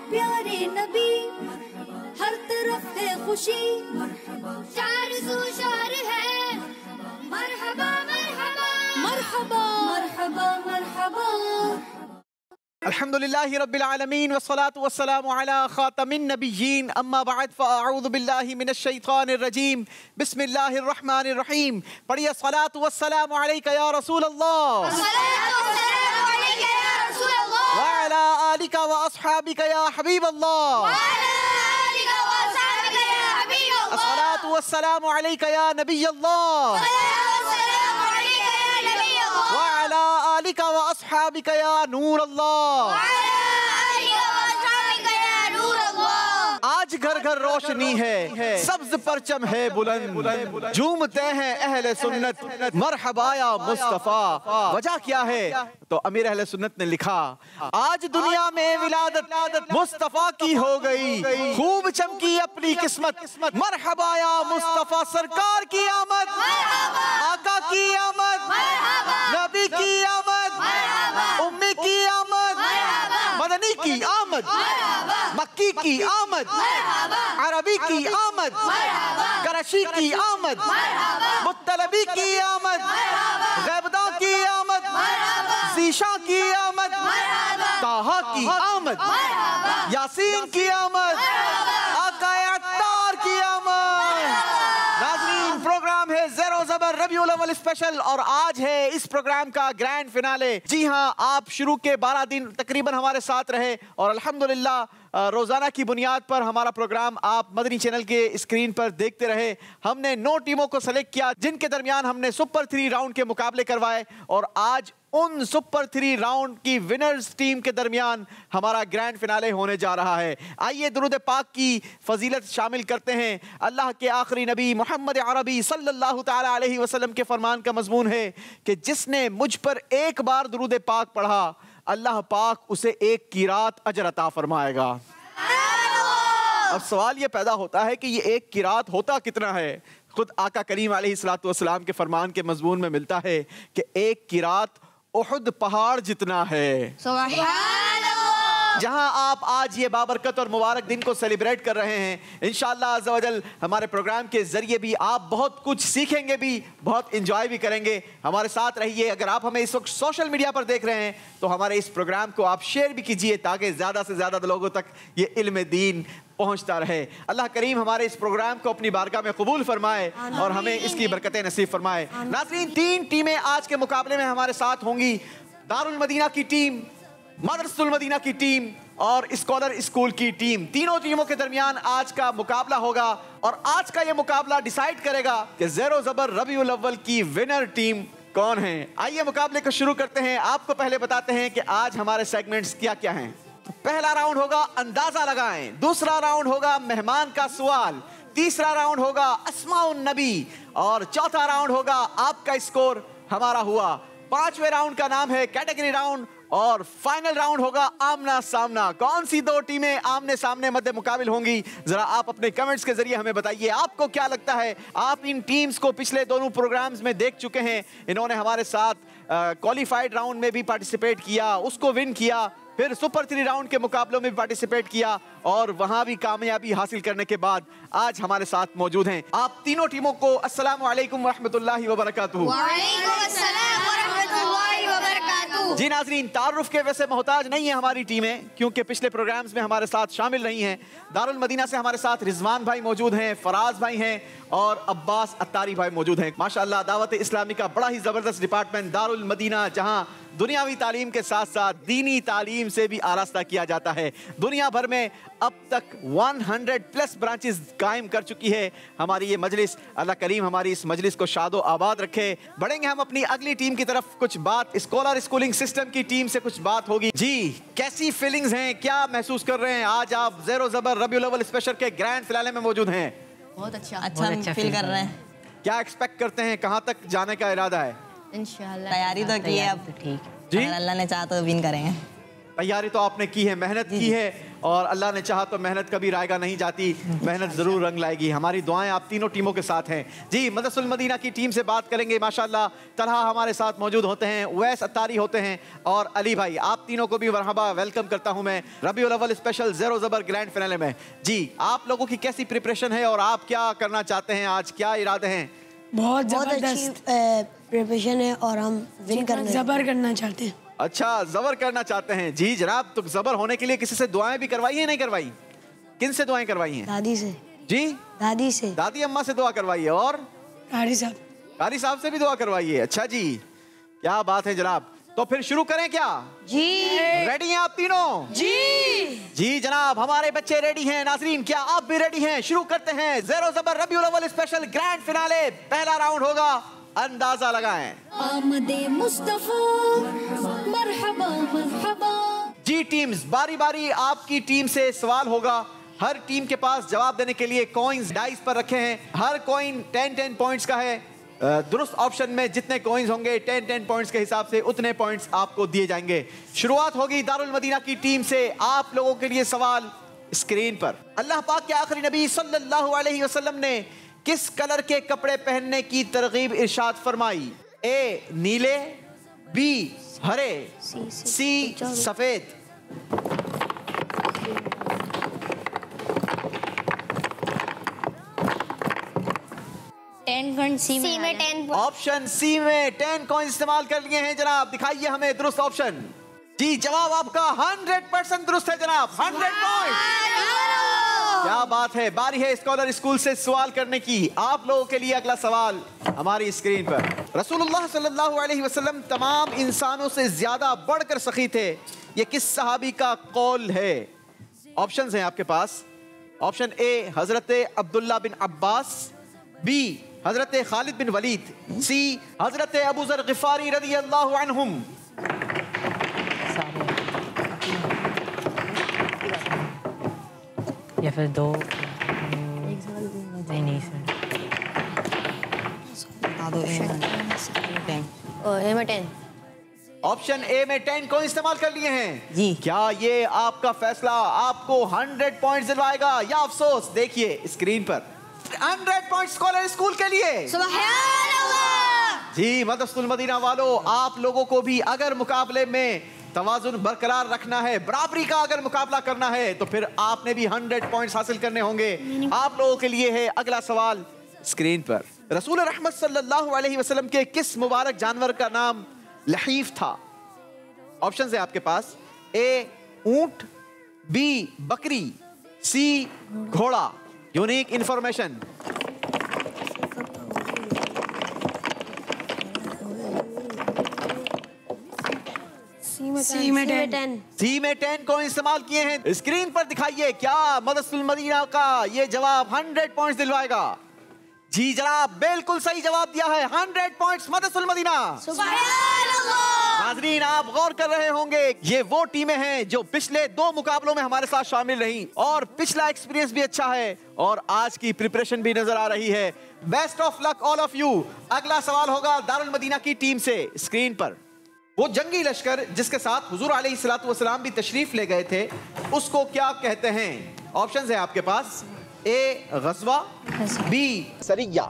प्यारे नबी, हर तरफ है खुशी, चार सू शार है, मरहबा मरहबा मरहबा मरहबा मरहबा। अल्हम्दुलिल्लाहि रब्बिल आलमीन वस्सलातु वस्सलामु अला खातमिन नबिय्यीन अम्मा बअद फ़अऊज़ु बिल्लाहि मिनश शैतानिर रजीम बिस्मिल्लाहिर रहमानिर रहीम। पढ़िए सलातु वस्सलामु अलैका या रसूल अल्लाह व अला आलिका व अस्हाबिका या हबीब अल्लाह। अस्सलातु वस्सलामु अलैका या नबी अल्लाह व अला आलिका व अस्हाबिका या नूर अल्लाह। आज घर घर रोशनी है, सब्ज परचम है बुलंद, झूमते हैं अहले सुन्नत मरहबा या मुस्तफा। वजह क्या है? तो अमीर अहले सुन्नत ने लिखा, आज दुनिया में विलादत मुस्तफा की हो गई, खूब चमकी अपनी किस्मत, मरहबा या मुस्तफा। सरकार की आमद, आका की आमद, नबी की आमद, उम्मी की आमद, मदनी की आमद, मक्की की आमद, अरबी की आमद, करशी की आमद, मुत्तलबी की आमद, गैबदा की आमद, शीशा की आमद, ताहा की आमद, यासीन की आमद, आका अत्तार की आमद। नाज़रीन, प्रोग्राम है ज़ेरो ज़बर रबीउल अव्वल स्पेशल और आज है इस प्रोग्राम का ग्रैंड फिनाले। जी हाँ, आप शुरू के 12 दिन तकरीबन हमारे साथ रहे और अल्हम्दुलिल्लाह रोज़ाना की बुनियाद पर हमारा प्रोग्राम आप मदनी चैनल के स्क्रीन पर देखते रहे। हमने 9 टीमों को सेलेक्ट किया जिनके दरमियान हमने सुपर 3 राउंड के मुकाबले करवाए और आज उन सुपर 3 राउंड की विनर्स टीम के दरमियान हमारा ग्रैंड फिनाले होने जा रहा है। आइए दुरूद पाक की फजीलत शामिल करते हैं। अल्लाह के आखिरी नबी मोहम्मद अरबी सल्लल्लाहु ताला अलैहि वसल्लम के फरमान का मजमून है कि जिसने मुझ पर एक बार दुरूद पाक पढ़ा, अल्लाह पाक उसे एक कीरात अजर अता फरमाएगा। अब सवाल ये पैदा होता है कि ये एक कीरात होता कितना है? खुद आका करीम अलैहिस्सलातु वस्सलाम के फरमान के मजमून में मिलता है कि एक कीरात उहुद पहाड़ जितना है। जहां आप आज ये बाबरकत और मुबारक दिन को सेलिब्रेट कर रहे हैं, इंशाअल्लाह अज़्ज़ा वजल हमारे प्रोग्राम के जरिए भी आप बहुत कुछ सीखेंगे भी, बहुत इंजॉय भी करेंगे। हमारे साथ रहिए। अगर आप हमें इस वक्त सोशल मीडिया पर देख रहे हैं तो हमारे इस प्रोग्राम को आप शेयर भी कीजिए ताकि ज़्यादा से ज़्यादा लोगों तक ये इल्म दीन पहुंचता रहे। अल्लाह करीम हमारे इस प्रोग्राम को अपनी बारगाह में कबूल फरमाए और हमें इसकी बरकतें नसीब फरमाए। नाज़रीन, 3 टीमें आज के मुकाबले में हमारे साथ होंगी। दारुल मदीना की टीम, मदरसतुल मदीना की टीम और स्कॉलर स्कूल की टीम। तीनों टीमों के दरमियान आज का मुकाबला होगा और आज का ये मुकाबला डिसाइड करेगा कि ज़ेरो ज़बर रबीउल अव्वल की विनर टीम कौन है। आइए मुकाबले को शुरू करते हैं। आपको पहले बताते हैं कि आज हमारे सेगमेंट्स क्या क्या हैं। पहला राउंड होगा अंदाजा लगाएं, दूसरा राउंड होगा मेहमान का सवाल, तीसरा राउंड होगा अस्माउन नबी और चौथा राउंड होगा आपका स्कोर हमारा हुआ। 5वें राउंड का नाम है कैटेगरी राउंड और फाइनल राउंड होगा आमना सामना। कौन सी 2 टीमें आमने सामने मध्य मुकाबिल होंगी, जरा आप अपने कमेंट्स के जरिए हमें बताइए। आपको क्या लगता है? आप इन टीम्स को पिछले दोनों प्रोग्राम्स में देख चुके हैं। इन्होंने हमारे साथ क्वालिफाइड राउंड में भी पार्टिसिपेट किया, उसको विन किया, फिर सुपर 3 राउंड के मुकाबलों में भी पार्टिसिपेट किया और वहां भी कामयाबी हासिल करने के बाद आज हमारे साथ मौजूद हैं। आप तीनों टीमों को अस्सलामु अलैकुम वरहमतुल्लाहि वबरकातुहू। वालेकुम अस्सलाम वरहमतुल्लाहि वबरकातुहू। जी नाज़रीन, तारुफ के वैसे मोहताज नहीं है हमारी टीमें क्योंकि पिछले प्रोग्राम्स में हमारे साथ शामिल रही हैं। दारुल मदीना से हमारे साथ रिजवान भाई मौजूद हैं, फराज भाई हैं और अब्बास अत्तारी भाई मौजूद हैं। माशाअल्लाह, दावत इस्लामी का बड़ा ही ज़बरदस्त डिपार्टमेंट दारुल मदीना, जहां दुनियावी तालीम के साथ साथ दीनी तालीम से भी आरास्ता किया जाता है। दुनिया भर में अब तक 100+ ब्रांचेस कायम कर चुकी है हमारी ये मजलिस। अल्लाह करीम हमारी इस मजलिस को शादो आबाद रखे। बढ़ेंगे हम अपनी अगली टीम की तरफ। कुछ बात स्कॉलर स्कूलिंग सिस्टम की टीम से कुछ बात होगी। जी, कैसी फीलिंग्स हैं, क्या महसूस कर रहे हैं? आज आप ज़ेरो ज़बर रबीउल अव्वल स्पेशल के ग्रैंड फिनाले में मौजूद हैं। बहुत अच्छा फील कर रहे हैं। क्या एक्सपेक्ट करते हैं, कहाँ तक जाने का इरादा है? इंशाल्लाह तैयारी तो की है, अब ठीक जी, अल्लाह ने चाहा तो विन करेंगे। तैयारी तो आपने की है, मेहनत की है, और अल्लाह ने चाहा तो मेहनत कभी रायगा नहीं जाती, मेहनत जरूर रंग लाएगी। हमारी दुआएं आप तीनों टीमों के साथ हैं। जी, मदरसुल मदीना की टीम से बात करेंगे। माशाल्लाह तलहा हमारे साथ मौजूद होते हैं, उवैस अत्तारी होते हैं, और अली भाई। आप तीनों को भी मरहबा, वेलकम करता हूं मैं रबीउल अव्वल स्पेशल ज़ेरो ज़बर ग्रैंड फिनाले में। जी, आप लोगों की कैसी प्रिपरेशन है और आप क्या करना चाहते हैं आज, क्या इरादे हैं? बहुत अच्छी प्रिपरेशन है और हम विन करना, जबर करना चाहते हैं। अच्छा, जबर करना चाहते हैं। जी जनाब, तो जबर होने के लिए किसी से दुआएं भी करवाई है, नहीं करवाई? किन से दुआएं करवाई हैं? दादी से। जी, दादी से, दादी अम्मा से दुआ करवाई है, और कारी साहब से भी दुआ करवाई है। अच्छा जी, क्या बात है जनाब। तो फिर शुरू करें क्या? जी। रेडी हैं आप तीनों? जी जनाब, हमारे बच्चे रेडी हैं। नाजरीन, क्या आप भी रेडी हैं? शुरू करते हैं ज़ेरो ज़बर रबीउल अव्वल स्पेशल ग्रैंड फिनाले। पहला राउंड होगा, अंदाजा लगाएं। आमदे मुस्तफा मरहबा मरहबा। जी टीम्स, बारी बारी आपकी टीम से सवाल होगा। हर टीम के पास जवाब देने के लिए कॉइन्स डाइस पर रखे हैं। हर कॉइन 10-10 पॉइंट्स का है। दुरुस्त ऑप्शन में जितने कॉइन्स होंगे 10-10 पॉइंट्स के हिसाब से उतने पॉइंट्स आपको दिए जाएंगे। शुरुआत होगी दारुल मदीना की टीम से। आप लोगों के लिए सवाल स्क्रीन पर। अल्लाह पाक के आखिरी नबी सल्लल्लाहु अलैहि वसल्लम ने किस कलर के कपड़े पहनने की तरगीब इरशाद फरमाई? ए नीले, बी हरे, सी सफेद। सी में 10 ऑप्शन सी में 10 कॉइन इस्तेमाल कर लिए हैं जनाब। दिखाइए हमें दुरुस्त ऑप्शन। जी, जवाब आपका 100% दुरुस्त है जनाब। 100 पॉइंट। क्या बात है। बारी है स्कॉलर स्कूल से सवाल करने की। आप लोगों के लिए अगला सवाल हमारी स्क्रीन पर। रसूलुल्लाह सल्लल्लाहु अलैहि वसल्लम तमाम इंसानों से ज्यादा बढ़कर सखी थे, ये किस सहाबी का कौल है? ऑप्शंस हैं आपके पास। Option A Hazrat Abdullah bin Abbas, B हजरत खालिद बिन वलीद, सी हजरत अबू ज़र गिफारी रज़ी अल्लाहु अन्हुम। या फिर दो नहीं सर। ऑप्शन ए में 10 को इस्तेमाल कर लिए हैं जी। क्या ये आपका फैसला आपको 100 पॉइंट दिलवाएगा या अफसोस? देखिए स्क्रीन पर 100 पॉइंट स्कॉलर स्कूल के लिए। सुभान अल्लाह। जी मदरसुल मदीना वालों, आप लोगों को भी अगर मुकाबले में तवाजुन बरकरार रखना है, बराबरी का अगर मुकाबला करना है, तो फिर आपने भी 100 पॉइंट्स हासिल करने होंगे। आप लोगों के लिए है अगला सवाल स्क्रीन पर। रसूल रहमत सल्लल्लाहु अलैहि वसल्लम के किस मुबारक जानवर का नाम लहीफ था? ऑप्शन है आपके पास। ए ऊंट, बी बकरी, सी घोड़ा। Unique information. सी में 10। सी में 10 को इस्तेमाल किए हैं। स्क्रीन पर दिखाइए, क्या मदरसुल मदीना का ये जवाब 100 पॉइंट्स दिलवाएगा? जी जनाब, बिल्कुल सही जवाब दिया है। 100 पॉइंट्स मदरसुल मदीना। नाज़रीन, आप गौर कर रहे होंगे, ये वो टीमें हैं जो पिछले 2 मुकाबलों में हमारे साथ शामिल रहीं और पिछला एक्सपीरियंस भी अच्छा है और आज की प्रिपरेशन भी नजर आ रही है। Best of luck all of you. अगला सवाल होगा दारुल मदीना की टीम से। स्क्रीन पर वो जंगी लश्कर जिसके साथ हुजूर अलैहिस्सलातु वस्सलाम भी तशरीफ ले गए थे, उसको क्या कहते हैं? ऑप्शंस है आपके पास। ए गज़वा, बी सरिया,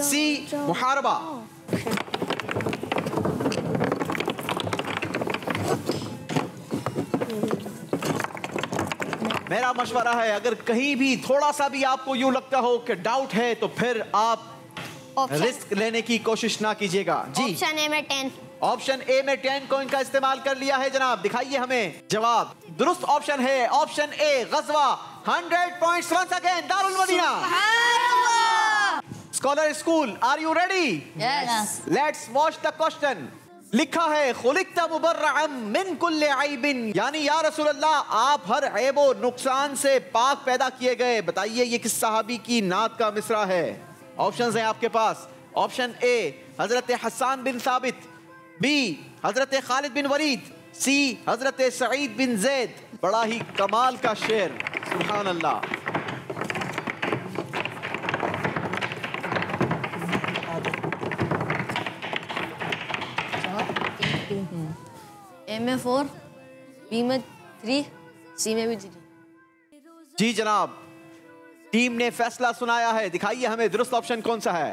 सी मुहारबा। मेरा मशवरा है, अगर कहीं भी थोड़ा सा भी आपको यूं लगता हो कि डाउट है, तो फिर आप रिस्क लेने की कोशिश ना कीजिएगा। जी ऑप्शन ए में 10। ऑप्शन ए में 10 कॉइन का इस्तेमाल कर लिया है जनाब। दिखाइए हमें जवाब। दुरुस्त ऑप्शन है ऑप्शन ए गज़वा। 100 points once again Darul Madina. Scholar school, are you ready? Yes. Let's watch the question. लिखा है खुलिक़्ता मुबर्रअम मिन कुल्लि ऐबिन, यानी या रसूल अल्लाह, आप हर ऐब व नुकसान से पाक पैदा किए गए। बताइए ये किस सहाबी की नात का मिसरा है? ऑप्शंस हैं आपके पास। ऑप्शन ए हजरत हसन बिन साबित, बी हजरत खालिद बिन वलीद, सी हजरत सईद बिन ज़ैद। बड़ा ही कमाल का शेर, सुभान अल्लाह। ए में 4, बी में 3, सी में भी 3। जी जनाब, टीम ने फैसला सुनाया है। दिखाइए हमें दुरुस्त ऑप्शन कौन सा है।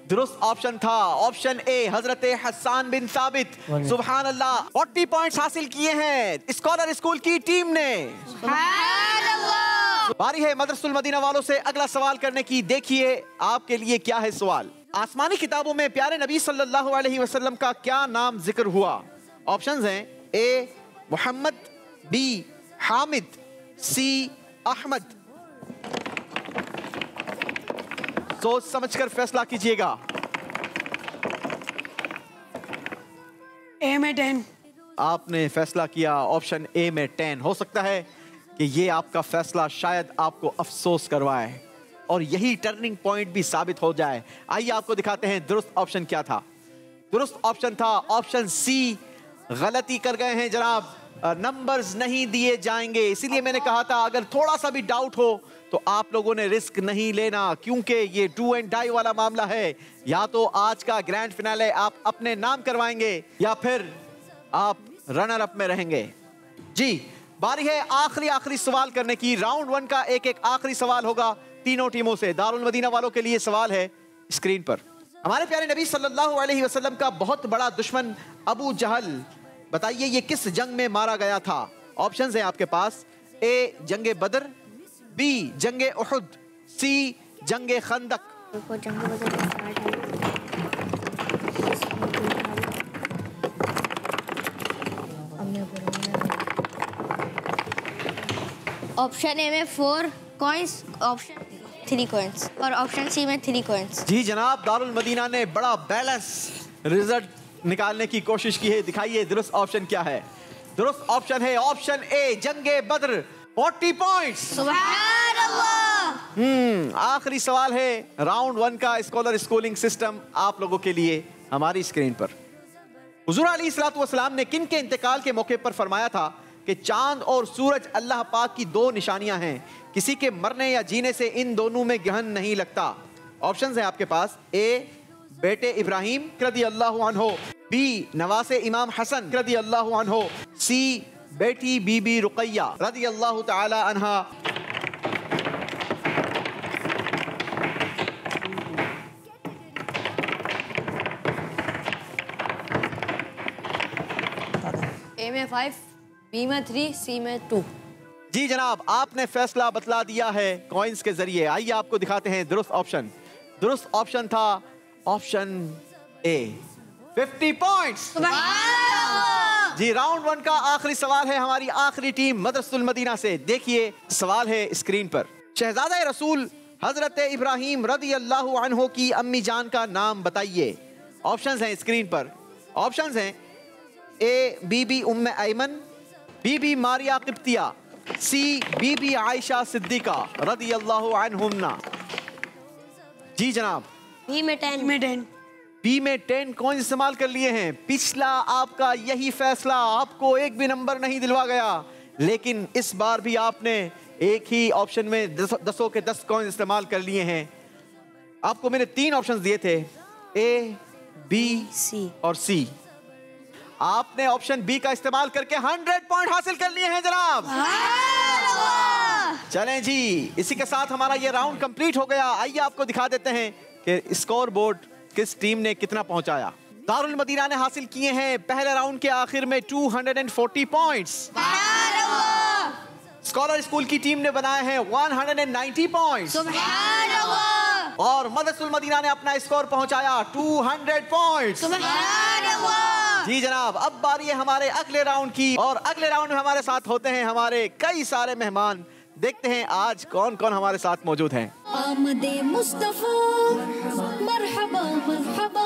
दुरुस्त ऑप्शन था ऑप्शन ए, हजरत हसन बिन साबित। सुभान अल्लाह, 40 पॉइंट्स हासिल किए हैं स्कॉलर स्कूल की टीम ने। बारी है मदरसुल मदीना वालों से अगला सवाल करने की। देखिए आपके लिए क्या है सवाल। आसमानी किताबों में प्यारे नबी सल्लल्लाहु अलैहि वसल्लम का क्या नाम जिक्र हुआ? ऑप्शंस हैं ए मोहम्मद, बी हामिद, सी अहमद। सोच समझकर फैसला कीजिएगा। ए में 10। आपने फैसला किया ऑप्शन ए में 10। हो सकता है कि ये आपका फैसला शायद आपको अफसोस करवाए और यही टर्निंग पॉइंट भी साबित हो जाए। आइए आपको दिखाते हैं दुरुस्त ऑप्शन क्या था। दुरुस्त ऑप्शन था ऑप्शन सी। गलती कर गए हैं जनाब, नंबर्स नहीं दिए जाएंगे। इसीलिए मैंने कहा था अगर थोड़ा सा भी डाउट हो तो आप लोगों ने रिस्क नहीं लेना, क्योंकि ये डू एंड डाई वाला मामला है। या तो आज का ग्रैंड फिनाले आप अपने नाम करवाएंगे या फिर आप रनर अप में रहेंगे। जी बारी है आखिरी सवाल करने की। राउंड 1 का एक आखिरी सवाल होगा तीनों टीमों से। दारुल मदीना वालों के लिए सवाल है स्क्रीन पर। हमारे प्यारे नबी सल्लल्लाहु अलैहि वसल्लम का बहुत बड़ा दुश्मन अबू जहल, बताइए ये किस जंग में मारा गया था? ऑप्शंस हैं आपके पास, ए जंगे बदर, बी जंगे उहुद, सी जंगे खंदक। ऑप्शन ए में 4 कॉइंस, ऑप्शन 3 कॉइंस और ऑप्शन सी में 3 कॉइंस। जी जनाब, दारुल मदीना ने बड़ा बैलेंस रिजल्ट निकालने की कोशिश की है। दिखाइए दुरुस्त ऑप्शन क्या है। दुरुस्त ऑप्शन है ऑप्शन ए जंगे बद्र, 40 पॉइंट्स। सुभान अल्लाह। आखिरी सवाल है राउंड 1 का स्कॉलर स्कूलिंग सिस्टम आप लोगों के लिए हमारी स्क्रीन पर। हुजूर अलैहिस्सलातु वस्सलाम ने किन के इंतकाल के मौके पर फरमाया था कि चांद और सूरज अल्लाह पाक की 2 निशानियां हैं, किसी के मरने या जीने से इन दोनों में ग्रहण नहीं लगता? ऑप्शंस हैं आपके पास, ए बेटे इब्राहिम रदी अल्लाहु अन्हो, बी नवासे इमाम हसन रदी अल्लाहु अन्हो, सी बेटी बीबी रुकैया रदी अल्लाहु ताला अन्हा। ए में 5, बी में 3, सी में 2। जी जनाब, आपने फैसला बतला दिया है कॉइंस के जरिए। आइए आपको दिखाते हैं दुरुस्त ऑप्शन। दुरुस्त ऑप्शन था ऑप्शन ए, 50 पॉइंट्स। जी राउंड 1 का आखिरी सवाल है हमारी आखिरी टीम मदरसुल मदीना से। देखिए सवाल है स्क्रीन पर। शहजादा रसूल हजरत इब्राहिम रदी अल्लाहु अन्हो की अम्मी जान का नाम बताइए। ऑप्शंस हैं स्क्रीन पर। ऑप्शंस हैं ए बीबी उम्मे ऐमन, बीबी मारिया किब्तिया, सी बीबी आयशा सिद्दीका रदी अल्लाहु अन्हुन्ना। जी जनाब, बी में 10। बी में 10 कॉइन इस्तेमाल कर लिए हैं। पिछला आपका यही फैसला आपको एक भी नंबर नहीं दिलवा गया, लेकिन इस बार भी आपने एक ही ऑप्शन में 10 के 10 कॉइन इस्तेमाल कर लिए हैं। आपको मैंने 3 ऑप्शंस दिए थे, ए बी सी और सी। आपने ऑप्शन बी का इस्तेमाल करके 100 पॉइंट हासिल कर लिए हैं जनाब। चलें जी, इसी के साथ हमारा ये राउंड कंप्लीट हो गया। आइए आपको दिखा देते हैं कि स्कोर बोर्ड किस टीम ने कितना पहुंचाया। दारुल मदीना ने हासिल किए हैं पहले राउंड के आखिर में 240 पॉइंट्स। स्कॉलर स्कूल की टीम ने बनाए हैं 190 पॉइंट्स। और मदरसुल मदीना ने अपना स्कोर पहुंचाया 200 पॉइंट्स। जी जनाब, अब बारी है हमारे अगले राउंड की, और अगले राउंड में हमारे साथ होते हैं हमारे कई सारे मेहमान। देखते हैं आज कौन कौन हमारे साथ मौजूद हैं। आमदे मुस्तफा मरहबा मरहबा।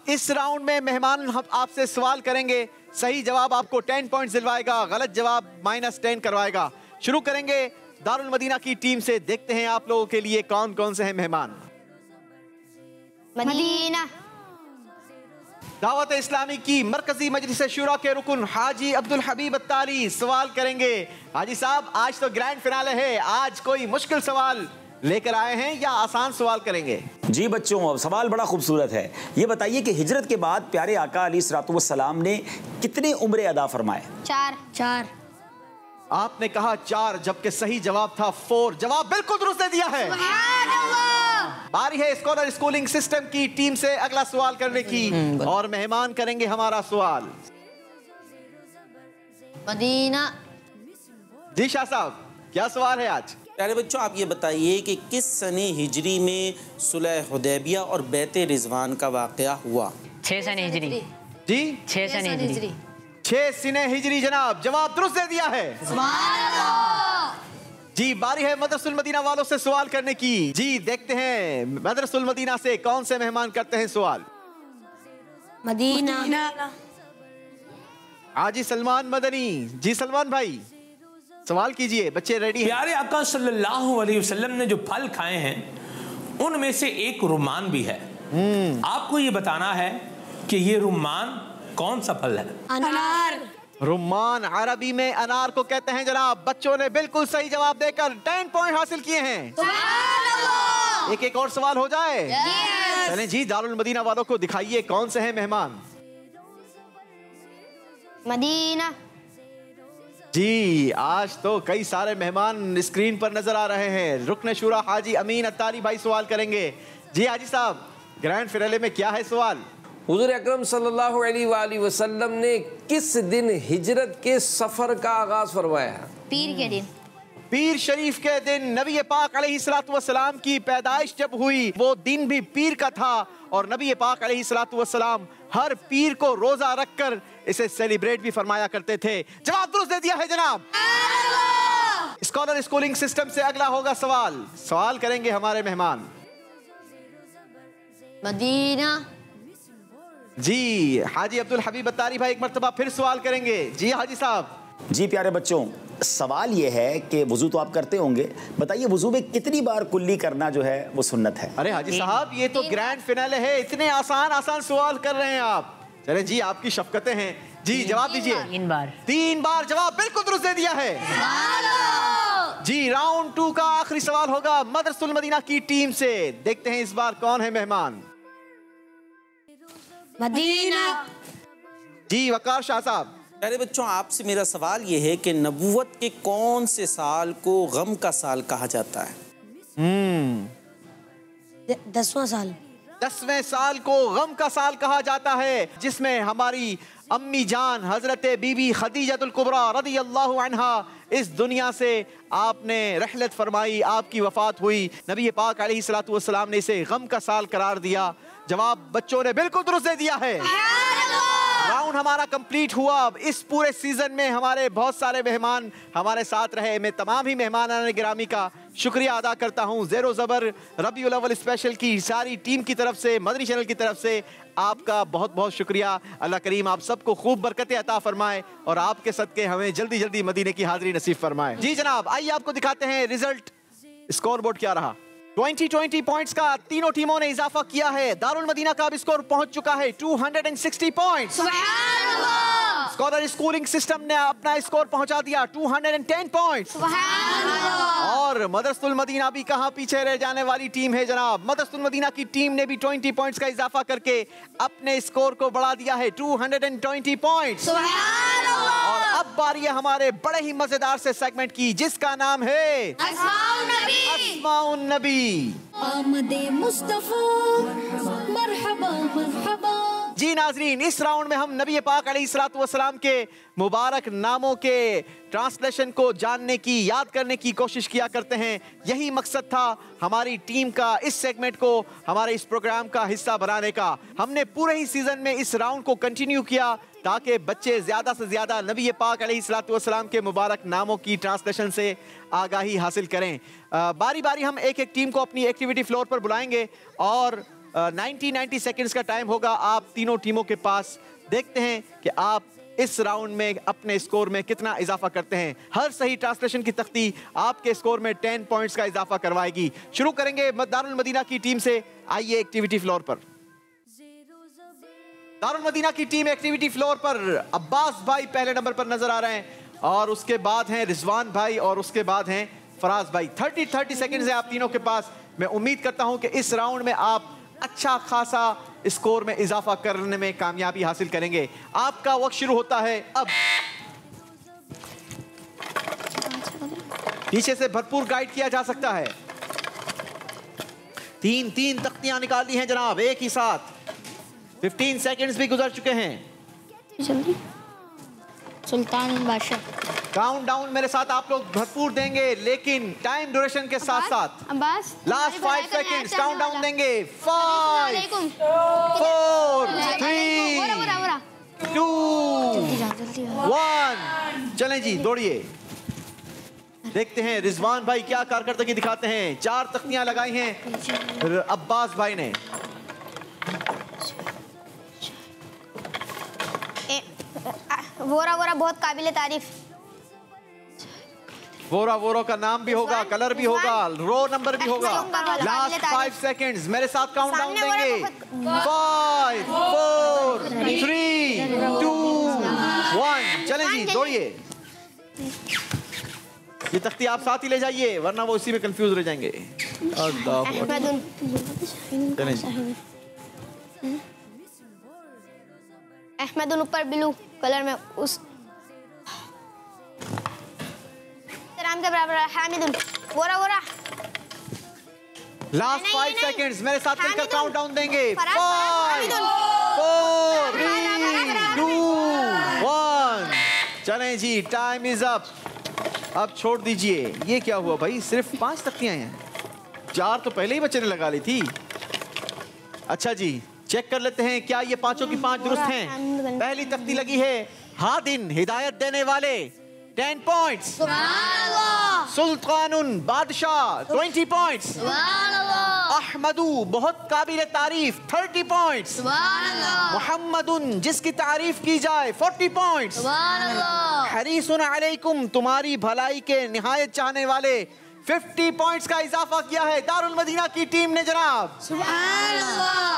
इस राउंड में मेहमान हम आपसे सवाल करेंगे, सही जवाब आपको 10 पॉइंट्स दिलवाएगा, गलत जवाब -10 करवाएगा। शुरू करेंगे दारुल मदीना की टीम से। देखते हैं आप लोगों के लिए कौन कौन से हैं मेहमान। मदीना दावत इस्लामी की मरकजी मजलिस शुरा के रुकन हाजी अब्दुल हबीब अत्तारी सवाल करेंगे। हाजी साहब, आज तो ग्रैंड फिनाले है, आज कोई मुश्किल सवाल लेकर आए हैं या आसान सवाल करेंगे? जी बच्चों, अब सवाल बड़ा खूबसूरत है। ये बताइए कि हिजरत के बाद प्यारे आका अलैहिस्सलातु वस्सलाम ने कितने उम्रे अदा फरमाए? 4। आपने कहा 4 जबकि सही जवाब था 4। जवाब बिल्कुल दुरुस्त दे दिया है। बारी है स्कॉलर स्कूलिंग सिस्टम की टीम से अगला सवाल करने की और मेहमान करेंगे हमारा सवाल। मदीना। जी शाह साहब, क्या सवाल है आज? प्यारे बच्चों, आप ये बताइए कि किस सने हिजरी में सुलह हुदैबिया और बैत रिजवान का वाक़या हुआ? 6 सने हिजरी। जी 6 सने हिजरी। 6 सने हिजरी जनाब, जवाब दुरुस्त दे दिया है। जी बारी है मदरसुल मदीना वालों से सवाल करने की। जी देखते हैं मदरसुल मदीना से कौन से मेहमान करते हैं सवाल। मदीना। हाजी सलमान मदनी। जी सलमान भाई सवाल कीजिए, बच्चे रेडी हैं? प्यारे आका सल्लल्लाहु अलैहि वसल्लम ने जो फल खाए हैं उनमें से एक रुमान भी है। आपको ये बताना है कि ये रुमान कौन सा फल है? अनार। रुमान अरबी में अनार को कहते हैं जनाब। बच्चों ने बिल्कुल सही जवाब देकर 10 पॉइंट हासिल किए हैं। एक और सवाल हो जाए। चलें जी, दारुल मदीना वालों को दिखाइए कौन से हैं मेहमान। मदीना। जी आज तो कई सारे मेहमान स्क्रीन पर नजर आ रहे हैं। रुकन शुरा हाजी अमीन अत्तारी भाई सवाल करेंगे। जी हाजी साहब, ग्रैंड फिनाले में क्या है सवाल? हुजूर अकरम सल्लल्लाहु अलैहि वसल्लम ने किस दिन हिजरत के सफर का आगाज फरमाया? पीर के दिन। पीर शरीफ के दिन। नबी पाक अलैहिस्सलातु वस्सलाम की पैदाइश जब हुई वो दिन भी पीर का था और नबी पाक अलैहिस्सलातु वस्सलाम हर पीर को रोजा रखकर इसे सेलिब्रेट भी फरमाया करते थे। जवाब दुरुस्त दे दिया है जनाब। स्कॉलर स्कूलिंग सिस्टम से अगला होगा सवाल। सवाल करेंगे हमारे मेहमान। मदीना। जी हाजी अब्दुल हबीब अत्तारी भाई एक मर्तबा फिर सवाल करेंगे। जी हाजी साहब। जी प्यारे बच्चों, सवाल ये है कि वुजू तो आप करते होंगे, बताइए वुजू में कितनी बार कुल्ली करना जो है वो सुन्नत है? अरे हाजी साहब, ये तो ग्रैंड फिनाले है, इतने आसान आसान सवाल कर रहे हैं आप। चले जी, आपकी शफकतें हैं। जी जवाब दीजिए। 3 बार। 3 बार, जवाब बिल्कुल दुरुस्त दे दिया है। जी राउंड 2 का आखिरी सवाल होगा मदरसुल मदीना की टीम से। देखते हैं इस बार कौन है मेहमान। मदीना। जी वकार शाह साहब। प्यारे बच्चों, आपसे मेरा सवाल ये है कि नबूवत के कौन से साल को गम का साल कहा जाता है? 10वां साल। 10वें साल को गम का साल कहा जाता है, जिसमें हमारी अम्मी जान हजरत बीबी खदीजतुल कुबरा रदियल्लाहु अन्हा इस दुनिया से आपने रहलत फरमाई, आपकी वफात हुई। नबी पाक अलैहिस्सलातु वस्सलाम ने इसे गम का साल करार दिया। जवाब बच्चों ने बिल्कुल दुरुस्त दे दिया है। राउंड हमारा कंप्लीट हुआ। अब इस पूरे सीजन में हमारे बहुत सारे मेहमान हमारे साथ रहे। मैं तमाम ही मेहमान गिरामी का शुक्रिया अदा करता हूँ। ज़ेरो ज़बर रबीउल अव्वल स्पेशल की सारी टीम की तरफ से, मदनी चैनल की तरफ से आपका बहुत बहुत शुक्रिया। अल्लाह करीम आप सबको खूब बरकतें अता फरमाए और आपके सदके हमें जल्दी जल्दी मदीने की हाजिरी नसीब फरमाए। जी जनाब, आइए आपको दिखाते हैं रिजल्ट। स्कोर बोर्ड क्या रहा। 20 पॉइंट्स का तीनों टीमों ने इजाफा किया है। दारुल मदीना का अब स्कोर पहुंच चुका है 260 पॉइंट्स। स्कॉलर स्कूलिंग सिस्टम ने अपना स्कोर पहुंचा दिया 210 पॉइंट्स। और मदरसुल मदीना भी कहां पीछे रह जाने वाली टीम है जनाब। मदरसुल मदीना की टीम ने भी 20 पॉइंट्स का इजाफा करके अपने स्कोर को बढ़ा दिया है 220 पॉइंट्स। और अब बारी है हमारे बड़े ही मजेदार से सेगमेंट की, जिसका नाम है अस्माउन नबी। आमदे मुस्तफा मरहबा मरहबा। जी नाजरीन, इस राउंड में हम नबी पाक अलैहिस्सलातु वस्सलाम के मुबारक नामों के ट्रांसलेशन को जानने की, याद करने की कोशिश किया करते हैं। यही मकसद था हमारी टीम का इस सेगमेंट को हमारे इस प्रोग्राम का हिस्सा बनाने का। हमने पूरे ही सीजन में इस राउंड को कंटिन्यू किया ताकि बच्चे ज़्यादा से ज़्यादा नबी पाक अलैहिस्सलातु वस्सलाम के मुबारक नामों की ट्रांसलेशन से आगाही हासिल करें। बारी बारी हम एक एक टीम को अपनी एक्टिविटी फ्लोर पर बुलाएंगे और 90 सेकंड्स का टाइम होगा आप तीनों टीमों के पास। देखते हैं कि आप इस राउंड में अपने स्कोर में कितना इजाफा करते हैं। हर सही ट्रांसलेशन की तख्ती आपके स्कोर में 10 पॉइंट्स का इजाफा करवाएगी। शुरू करेंगे दारुल मदीना की टीम से। आइए एक्टिविटी फ्लोर पर। दारुल मदीना की टीम एक्टिविटी फ्लोर पर अब्बास भाई पहले नंबर पर नजर आ रहे हैं और उसके बाद हैं रिजवान भाई और उसके बाद हैं फराज भाई। 30 सेकंड्स है आप तीनों के पास। मैं उम्मीद करता हूं कि इस राउंड में आप अच्छा खासा स्कोर में इजाफा करने में कामयाबी हासिल करेंगे। आपका वक्त शुरू होता है अब। पीछे से भरपूर गाइड किया जा सकता है। 3 तख्तियां निकाली हैं जनाब एक ही साथ। 15 सेकंड्स भी गुजर चुके हैं। जल्दी सुल्तान बादशाह। काउंट डाउन मेरे साथ आप लोग भरपूर देंगे, लेकिन टाइम ड्यूरेशन के साथ साथ Abbas last 5 seconds count down देंगे। 5 4 3 2 1 चलें जी, दौड़िए। देखते हैं रिजवान भाई क्या कारकर्दगी दिखाते हैं। 4 तख्तियां लगाई हैं अब्बास भाई ने। वोरा वोरा बहुत काबिल तारीफ। वोरा वोरा का नाम भी होगा, कलर भी होगा, रो नंबर भी होगा। लास्ट 5 सेकंड्स मेरे साथ काउंट डाउन देंगे। 5 4 3 2 1 चलें जी, दौड़िए। ये तख्ती आप साथ ही ले जाइए, वरना वो इसी में कंफ्यूज रह जाएंगे। अहमद ऊपर ब्लू कलर में उस राम के बराबर हामिदुल वोरा वोरा। लास्ट 5 सेकंड्स मेरे साथ मिलकर काउंट डाउन देंगे। 5 4 3 2 1 चलें जी, टाइम इज अप। अब छोड़ दीजिए। ये क्या हुआ भाई, सिर्फ 5 तख्तियां हैं। 4 तो पहले ही बच्चे ने लगा ली थी। अच्छा जी, चेक कर लेते हैं क्या ये पांचों की 5 दुरुस्त हैं। पहली तख्ती लगी है हादिन, हिदायत देने वाले, 10 पॉइंट्स। सुल्तानुन बादशाह 20 पॉइंट्स। अहमदू बहुत काबिल तारीफ 30 पॉइंट्स। मुहम्मदुन जिसकी तारीफ की जाए 40 पॉइंट्स। हरीसुन अलैकुम तुम्हारी भलाई के निहायत चाहने वाले 50 पॉइंट्स का इजाफा किया है दारुल मदीना की टीम ने जनाब।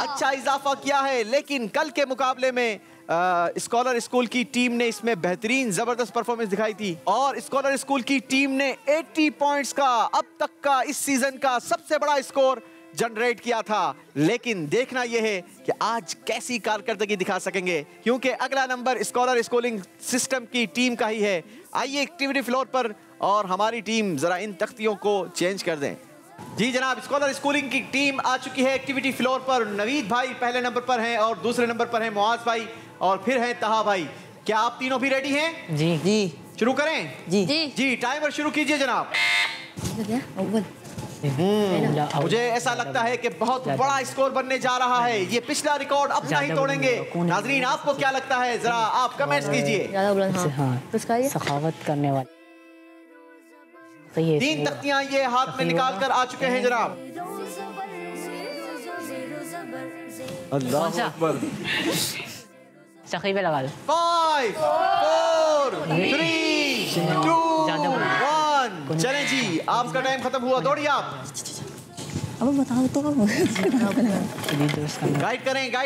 अच्छा इजाफा किया है, लेकिन कल के मुकाबले में स्कॉलर स्कूल की टीम ने इसमें बेहतरीन जबरदस्त परफॉर्मेंस दिखाई थी और स्कॉलर स्कूल की टीम ने 80 पॉइंट्स का अब तक का इस सीजन का सबसे बड़ा स्कोर जनरेट किया था। लेकिन देखना यह है कि आज कैसी कारकर्दगी दिखा सकेंगे, क्योंकि अगला नंबर स्कॉलर स्कूलिंग सिस्टम की टीम का ही है। आइए एक्टिविटी फ्लोर पर और हमारी टीम जरा इन तख्तियों को चेंज कर दें। जी जनाब, स्कॉलर स्कूलिंग की टीम आ चुकी है एक्टिविटी फ्लोर पर। नवीद भाई पहले नंबर पर हैं और दूसरे नंबर पर हैं मुआज भाई और फिर हैं तहा भाई। क्या आप तीनों भी रेडी हैं? जी जी। शुरू करें? जी जी टाइमर शुरू कीजिए जनाब। मुझे ऐसा लगता है कि बहुत बड़ा स्कोर बनने जा रहा है। ये पिछला रिकॉर्ड अपना ही तोड़ेंगे। नाजरीन आपको क्या लगता है, जरा आप कमेंट्स कीजिए। सखावत करने वाले 3 तख्तियां ये हाथ में निकाल कर आ चुके हैं जनाब। अल्लाह अकबर। सखी पे लगा लो। 5 4 3 2 1 चलें जी, आपका टाइम खत्म हुआ, दौड़िए आप। अब बताओ तो गाइड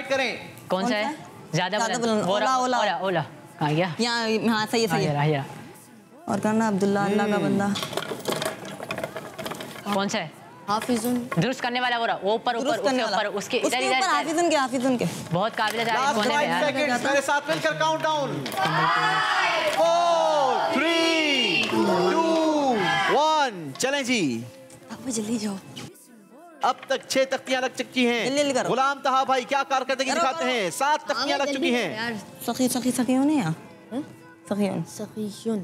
करें। कौन सा है ज्यादा बुलंद? ओला ओला ओला कहाँ गया? यहाँ हाँ सही है। और करना अब्दुल्ला अल्लाह का बंदा। कौन सा है? हाफिजुन दुरुस्त करने वाला वो ऊपर उसके इधर हाफिजुन के बहुत काबिल लास्ट 5 सेकंड्स मेरे साथ मिलकर काउंट डाउन। 4 3 2 1 चलें जी। अब जल्दी जाओ। अब तक 6 तख्तियां लग चुकी हैं। गुलाम तहा भाई क्या कारकर्दगी दिखाते हैं? 7 तख्तियां लग चुकी हैं। सखियों ने सखियों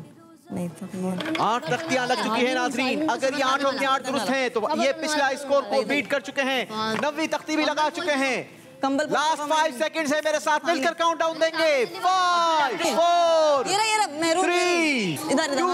नहीं 8 तख्तियां लग चुकी हैं नाजरीन। अगर ये 8 के 8 दुरुस्त हैं तो ये पिछला स्कोर को बीट कर चुके हैं। 9वीं तख्ती भी लगा चुके हैं। लास्ट 5 सेकंड्स है, मेरे साथ मिलकर काउंट डाउन देंगे। 5 4 3 2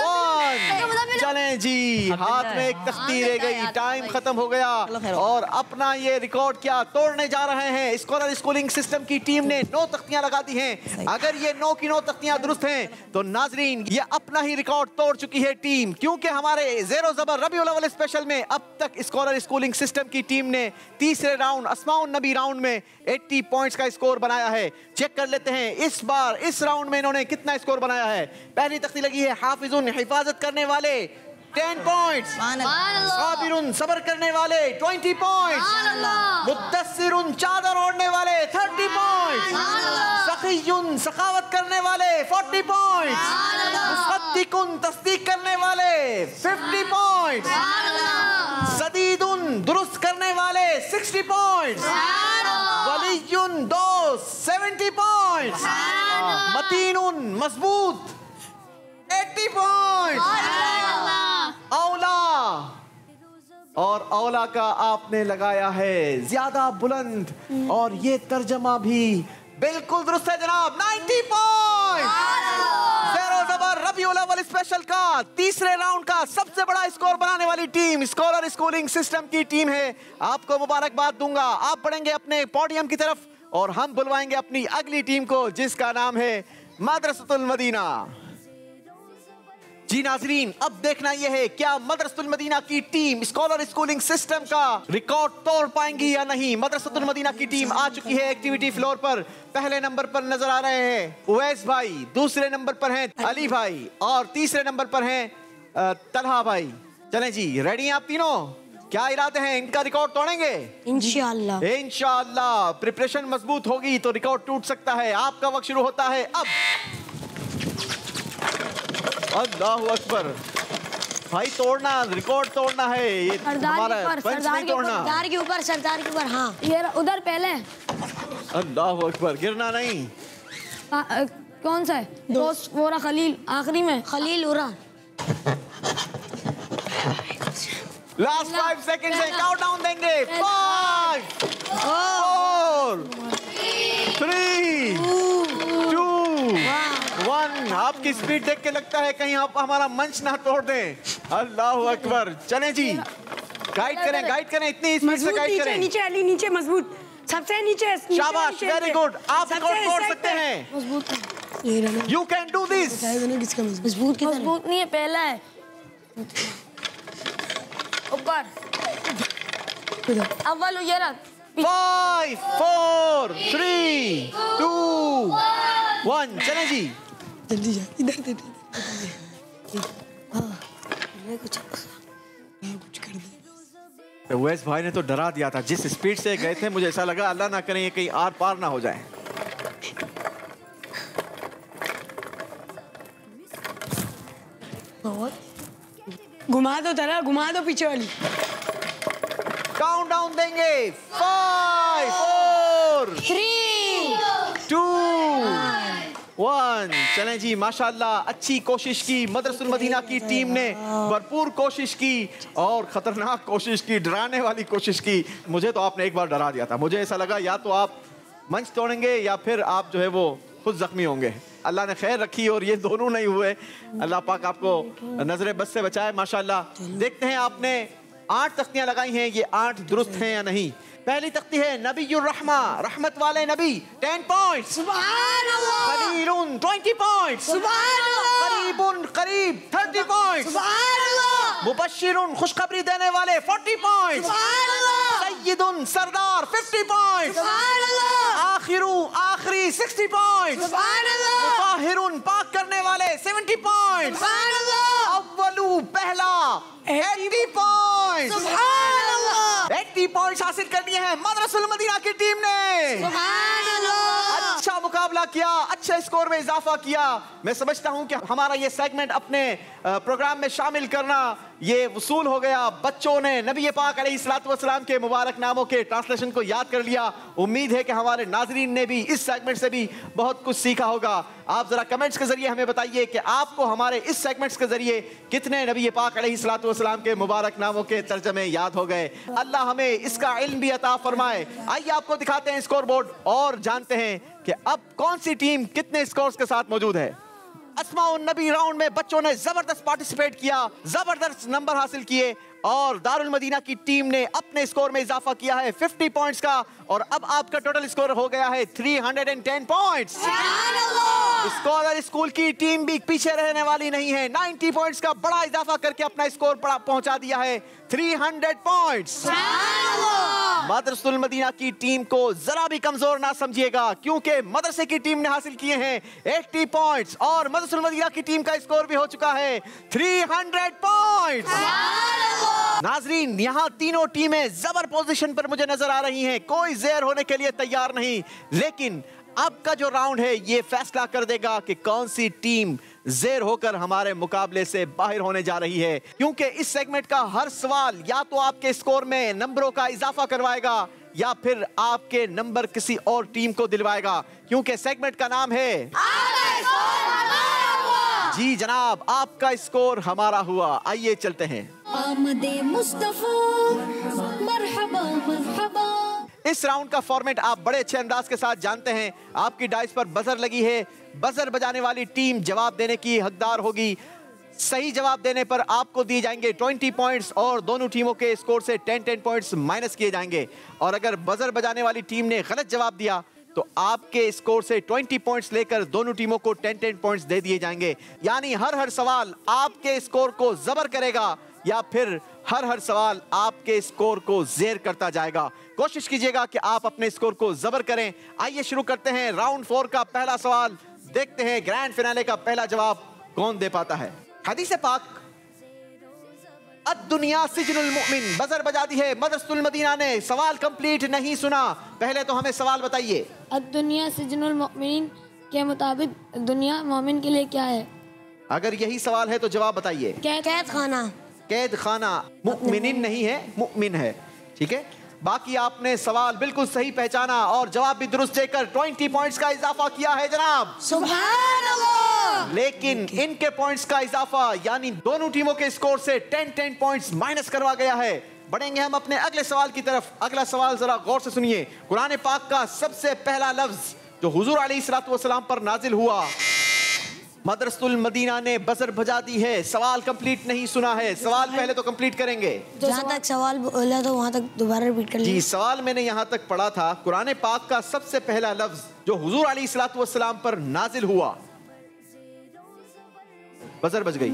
1 चलें जी। हाथ में एक तख्ती रह गई, टाइम खत्म हो गया और अपना ये रिकॉर्ड क्या तोड़ने जा रहे हैं। स्कॉलर स्कूलिंग सिस्टम की टीम ने 9 तख्तियां लगा दी हैं। अगर ये 9 की 9 तख्तियां दुरुस्त हैं तो नाजरीन ये अपना ही रिकॉर्ड तोड़ चुकी है टीम, क्योंकि हमारे ज़ेरो ज़बर रबीउल अव्वल स्पेशल में अब तक स्कॉलर स्कूलिंग सिस्टम की टीम ने तीसरे राउंड अस्माउन नबी राउंड में 80 पॉइंट्स का स्कोर बनाया है। चेक कर लेते हैं इस बार इस राउंड में इन्होंने कितना स्कोर बनाया है। पहली तख्ती लगी है हाफिजुन हिफाजत करने वाले 10 points. साबिरुन सब्र करने वाले 20 points. मुद्दस्सिरुन चादर ओढ़ने वाले 30 points. सखीयुन सखावत करने वाले 40 points. मुसद्दिकुन तस्दीक करने वाले 50 points. सदीदुन दुरुस्त करने वाले 60 points. वलीयुन दोस्त 70 points. मतीनुन मजबूत 80 points. औला और औला का आपने लगाया है ज्यादा बुलंद और ये तर्जमा भी बिल्कुल दुरुस्त है जनाब. 90 points. ज़ेरो ज़बर रबीउल अव्वल स्पेशल का तीसरे राउंड का सबसे बड़ा स्कोर बनाने वाली टीम स्कॉलर स्कूलिंग सिस्टम की टीम है. आपको मुबारकबाद दूंगा. आप बढ़ेंगे अपने पोडियम की तरफ और हम बुलवाएंगे अपनी अगली टीम को जिसका नाम है मदरसतुल मदीना. जी नाजरीन, अब देखना यह है क्या मदरसतुल मदीना की टीम स्कॉलर स्कूलिंग सिस्टम का रिकॉर्ड तोड़ पाएंगी या नहीं. मदरसतुल मदीना की टीम आ चुकी है एक्टिविटी फ्लोर पर. पहले नंबर पर नजर आ रहे हैं उवैस भाई, दूसरे नंबर पर हैं अली भाई और तीसरे नंबर पर हैं तलहा भाई. चलें जी, रेडी हैं आप तीनों? क्या इरादे हैं, इनका रिकॉर्ड तोड़ेंगे? इंशाअल्लाह. इंशाअल्लाह. प्रिपरेशन मजबूत होगी तो रिकॉर्ड टूट सकता है. आपका वक्त शुरू होता है अब. अल्लाहु अकबर. भाई तोड़ना, रिकॉर्ड तोड़ना है. ये हमारा पंच नहीं तोड़ना. सरदार के ऊपर, सरदार के ऊपर. हाँ, ये उधर पहले. अल्लाहु अकबर. गिरना नहीं. कौन सा है? दोस्त वो रहा खलील आखिरी में. खलील उरा. लास्ट 5 सेकंड्स है. काउंटडाउन देंगे. 5 4 3 2 1. आपकी स्पीड देख के लगता है कहीं आप हमारा मंच ना तोड़ दें. अल्लाहु अकबर. चलें जी, गाइड करें इतनी स्पीड से गाइड करें. नीचे अली, नीचे मजबूत, सबसे नीचे. शाबाश, वेरी गुड. आप रिकॉर्ड तोड़ सकते हैं. मजबूत. You can do this. मजबूत नहीं है, पहला है ऊपर. अव्वल ये रहा. 5 4 3 2 1. चलें जी. जल्दी जा. इधर दे. कुछ कर दे. उवैस भाई ने तो डरा दिया था. जिस स्पीड से गए थे मुझे ऐसा लगा अल्लाह ना करें ये कहीं आर पार ना हो जाए. घुमा दो तरह, घुमा दो पीछे वाली. काउंटडाउन देंगे. 5 4 3 2 1. चलें जी, माशाल्लाह अच्छी कोशिश की. मदरसतुल मदीना की टीम ने भरपूर कोशिश की और खतरनाक कोशिश की, डराने वाली कोशिश की. मुझे तो आपने एक बार डरा दिया था. मुझे ऐसा लगा या तो आप मंच तोड़ेंगे या फिर आप जो है वो खुद जख्मी होंगे. अल्लाह ने खैर रखी और ये दोनों नहीं हुए. अल्लाह पाक आपको नजरे बस से बचाए. माशाल्लाह. देखते हैं आपने 8 तख्तियां लगाई हैं, ये 8 दुरुस्त हैं या नहीं. पहली तख्ती है नबीयुर रहमा, रहमत वाले नबी 10 पॉइंट्स. सुभान अल्लाह. खलीलुन 20 पॉइंट्स. सुभान अल्लाह. करीबुन करीब 30 पॉइंट्स. सुभान अल्लाह. मुबश्शिरुन खुशखबरी देने वाले 40 पॉइंट्स. सुभान अल्लाह. सय्यदुन सरदार 50 पॉइंट्स. सुभान अल्लाह. आखिरू आखिरी 60 पॉइंट्स. सुभान अल्लाह. मुताहिरुन पाक करने वाले 70 पॉइंट्स. सुभान अल्लाह. अव्वलू पहला 80 पॉइंट्स. सुभान अल्लाह. 80 पॉइंट्स हासिल कर लिए हैं मदरसतुल मदीना की टीम ने. सुभान अल्लाह. अच्छा मुकाबला किया, अच्छे स्कोर में इजाफा किया. मैं समझता हूं कि हमारा ये सेगमेंट अपने प्रोग्राम में शामिल करना ये वसूल हो गया. बच्चों ने नबी पाक अलैहिस्सलातु वस्सलाम के मुबारक नामों के ट्रांसलेशन को याद कर लिया. उम्मीद है कि हमारे नाजरीन ने भी इस सेगमेंट से भी बहुत कुछ सीखा होगा. आप जरा कमेंट्स के जरिए हमें बताइए कि आपको हमारे इस सेगमेंट्स के जरिए कितने नबी पाक अलैहिस्सलातु वस्सलाम के मुबारक नामों के तर्जमे याद हो गए. अल्लाह हमें इसका इल्म भी अता फरमाए. आइए आपको दिखाते हैं स्कोर बोर्ड और जानते हैं कि अब कौन सी टीम कितने स्कोर्स के साथ मौजूद है. अस्माउन नबी राउंड में बच्चों ने जबरदस्त पार्टिसिपेट किया, जबरदस्त नंबर हासिल किए और दारुल मदीना की टीम ने अपने स्कोर में इजाफा किया है 50 पॉइंट्स का. और अब आपका टोटल स्कोर हो गया है 310 पॉइंट्स. स्कॉलर स्कूल की टीम भी पीछे रहने वाली नहीं है. 90 पॉइंट्स का बड़ा इजाफा करके अपना स्कोर पहुंचा दिया है 300 पॉइंट्स. मदरसतुल मदीना की टीम को जरा भी कमजोर ना समझिएगा क्योंकि मदरसे की टीम ने हासिल किए हैं 80 पॉइंट्स और मदरसतुल मदीना की टीम का स्कोर भी हो चुका है 300 पॉइंट्स. पॉइंट्स। नाजरीन, यहाँ तीनों टीमें जबर पोजीशन पर मुझे नजर आ रही हैं, कोई ज़ेर होने के लिए तैयार नहीं। लेकिन अब का जो राउंड है ये फैसला कर देगा कि कौन सी टीम ज़ेर होकर हमारे मुकाबले से बाहर होने जा रही है, क्योंकि इस सेगमेंट का हर सवाल या तो आपके स्कोर में नंबरों का इजाफा करवाएगा या फिर आपके नंबर किसी और टीम को दिलवाएगा, क्योंकि सेगमेंट का नाम है जी जनाब, आपका स्कोर हमारा हुआ। आइए चलते हैं। आमदे मुस्तफा मरहबा मरहबा। इस राउंड का फॉर्मेट आप बड़े अच्छे अंदाज के साथ जानते हैं। आपकी डाइस पर बजर लगी है, बजर बजाने वाली टीम जवाब देने की हकदार होगी। सही जवाब देने पर आपको दिए जाएंगे 20 पॉइंट्स और दोनों टीमों के स्कोर से 10 पॉइंट्स माइनस किए जाएंगे। और अगर बजर बजाने वाली टीम ने गलत जवाब दिया तो आपके स्कोर से 20 पॉइंट्स लेकर दोनों टीमों को 10 पॉइंट्स दे दिए जाएंगे। यानी हर सवाल आपके स्कोर को जबर करेगा या फिर हर सवाल आपके स्कोर को ज़ेर करता जाएगा। कोशिश कीजिएगा कि आप अपने स्कोर को जबर करें। आइए शुरू करते हैं राउंड 4 का पहला सवाल। देखते हैं ग्रैंड फिनाले का पहला जवाब कौन दे पाता है। हदीस पाक अद-दुनिया सिजनुल मुमिन, बजर बजा दी है मदरसतुल मदीना ने। सवाल कंप्लीट नहीं सुना, पहले तो हमें सवाल बताइए। अद-दुनिया सिजनुल मुमिन के मुताबिक दुनिया मोमिन के लिए क्या है? अगर यही सवाल है तो जवाब बताइए। कैद खाना। कैद खाना मुमिनिन नहीं है, मुमिन है। ठीक है, बाकी आपने सवाल बिल्कुल सही पहचाना और जवाब भी दुरुस्त देकर 20 पॉइंट्स का इजाफा किया है जनाब। सुभान अल्लाह। लेकिन इनके पॉइंट्स का इजाफा यानी दोनों टीमों के स्कोर से 10 पॉइंट्स माइनस करवा गया है। बढ़ेंगे हम अपने अगले सवाल की तरफ। अगला सवाल जरा गौर से सुनिए। कुरान पाक का सबसे पहला लफ्ज जो हुजूर अलैहिस्सलातु वस्सलाम पर नाजिल हुआ, मदरसतुल मदीना ने बजर बजा दी है। सवाल कंप्लीट नहीं सुना है, सवाल पहले तो कंप्लीट करेंगे। जहाँ तक सवाल बोला तो वहाँ तक दोबारा रिपीट कर लीजिए। जी, सवाल मैंने यहाँ तक पढ़ा था। कुरान पाक का सबसे पहला लफ्ज जो हुजूर अलैहिस्सलातु वस्सलाम पर नाजिल हुआ, बजर बज गई,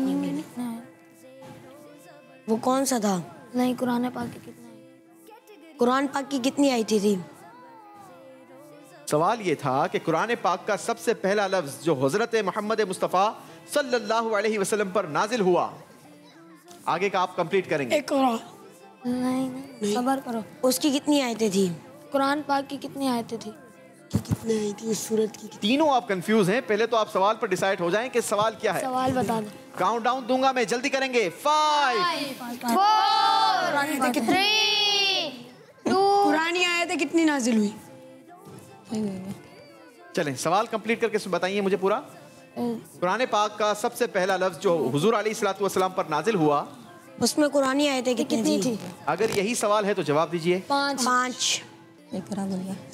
वो कौन सा था? नहीं, कुरान पाक की कितनी? कुरान पाक की कितनी आयतें थी? सवाल ये था कि कुरान पाक का सबसे पहला लफ्ज जो हजरत मोहम्मद मुस्तफ़ा सल्लल्लाहु अलैहि वसल्लम पर नाजिल हुआ, आगे का आप कंप्लीट करेंगे। नहीं, सबर करो। उसकी कितनी आयतें थी? कुरान पाक की कितनी आयतें थी? कितनी आई थी उस सूरत की? तीनों आप कंफ्यूज हैं, पहले तो आप सवाल पर डिसाइड हो जाएं कि सवाल क्या है। सवाल बता दो। काउंटडाउन दूंगा मैं, जल्दी करेंगे। 5 4 3 2। पुरानी आयतें कितनी नाजिल हुई? चलें, सवाल कंप्लीट करके बताइए मुझे पूरा। कुरान पाक का सबसे पहला लफ्ज जो हुजूर अलैहिस्सलातु वस्सलाम पर नाजिल हुआ, उसमें कुरानी आयतें कितनी थी? अगर यही सवाल है तो जवाब दीजिए। 5।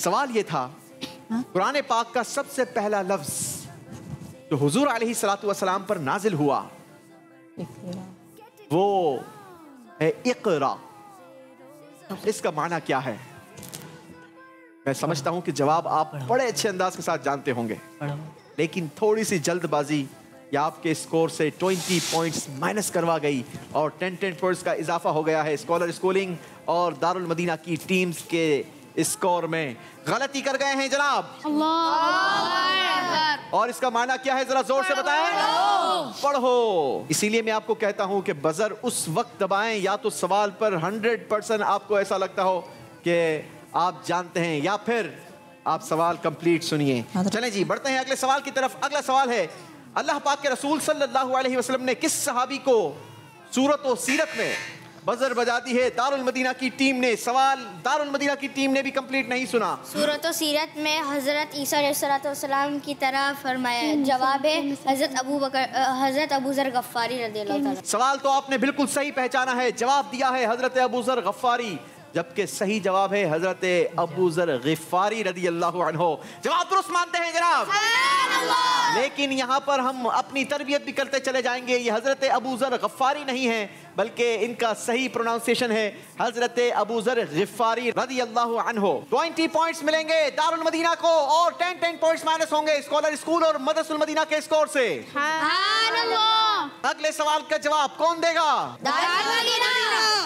सवाल ये था, कुरान पाक का सबसे पहला लफ्ज जो हुजूर अलैहिस्सलातु वस्सलाम पर नाजिल हुआ वो है इक़रा। इसका माना क्या है? मैं समझता हूं कि जवाब आप बड़े अच्छे अंदाज के साथ जानते होंगे, लेकिन थोड़ी सी जल्दबाजी या आपके स्कोर से 20 पॉइंट्स माइनस करवा गई और 10 पॉइंट्स का इजाफा हो गया है स्कॉलर स्कूलिंग और दारुल मदीना की टीम्स के स्कोर में। गलती कर गए हैं जनाब। और इसका माना क्या है, जरा जोर से बताएं। पढ़ो। इसीलिए मैं आपको कहता हूं कि बजर उस वक्त दबाएं या तो सवाल पर 100% आपको ऐसा लगता हो कि आप जानते हैं, या फिर आप सवाल कंप्लीट सुनिए। चलें जी, बढ़ते हैं अगले सवाल की तरफ। अगला सवाल है, अल्लाह पाक के रसूल सल्लल्लाहु अलैहि वसल्लम ने किस सहाबी को सूरत और सीरत में बजर बजा दी है? दारुल मदीना की टीम ने। सवाल दारुल मदीना की टीम ने भी कंप्लीट नहीं सुना। सूरत और सीरत में हजरत ईसा अलैहिस्सलाम की तरह फरमाया। जवाब है हजरत अबू ज़र गफ्फारी रज़ियल्लाहु ताला। सवाल तो आपने बिल्कुल सही पहचाना है, जवाब दिया है हजरत अबू ज़र गफ्फारी, जबकि सही जवाब है हजरत अबू ज़र गिफ़ारी रज़ियल्लाहु अन्हु। जवाब दुरुस्त मानते हैं जनाब, लेकिन यहाँ पर हम अपनी तरबियत भी करते चले जाएंगे। ये हजरत अबू ज़र गफ्फारी नहीं है, बल्कि इनका सही प्रोनाउंसिएशन है हजरत अबू ज़र गिफ़ारी रज़ियल्लाहु अन्हु। 20 पॉइंट्स मिलेंगे दारुल मदीना को और 10 पॉइंट्स माइनस होंगे स्कॉलर स्कूल और मदरसुल मदीना के स्कोर से। अगले सवाल का जवाब कौन देगा?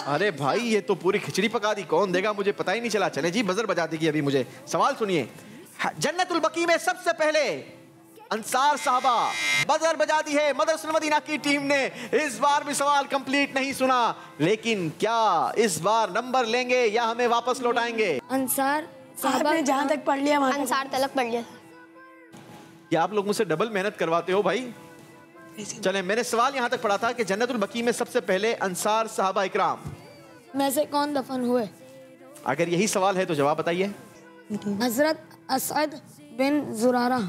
अरे भाई, ये तो पूरी खिचड़ी पका दी। कौन देगा मुझे पता ही नहीं चला। चले जी, बजर बजा देगी अभी मुझे। सवाल सुनिए, जन्नतुल बकी में सबसे पहले अंसार साहबा। बजर बजा दी है मदरसुल मदीना की टीम ने। इस बार भी सवाल कंप्लीट नहीं सुना, लेकिन क्या इस बार नंबर लेंगे या हमें वापस लौटाएंगे? अंसार साहबा ने जहाँ तक पढ़ लिया अंसार तलक पढ़ लिया। क्या आप लोग मुझसे डबल मेहनत करवाते हो भाई? चले, मैंने सवाल यहाँ तक पढ़ा था कि जन्नतुल बकी में सबसे पहले अंसार साहबा इकराम में से कौन दफन हुए? अगर यही सवाल है तो जवाब बताइए। हजरत असद बिन जुरारा।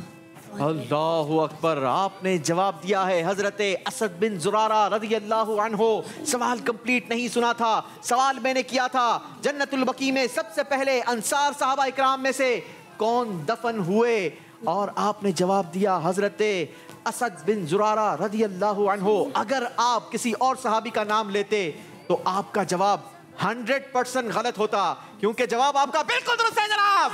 अल्लाहु अकबर, आपने जवाब दिया है हजरत असद बिन जुरारा रदियल्लाहु अन्हो। सवाल कंप्लीट नहीं सुना था। सवाल मैंने किया था जन्नतुल बकी में सबसे पहले अंसार साहबा इकराम में से कौन दफन हुए, और आपने जवाब दिया हजरत असद बिन जुरारा रदियल्लाहु अन्हो। अगर आप किसी और सहाबी का नाम लेते तो आपका जवाब 100% गलत होता, क्योंकि जवाब आपका बिल्कुल दुरुस्त है जनाब।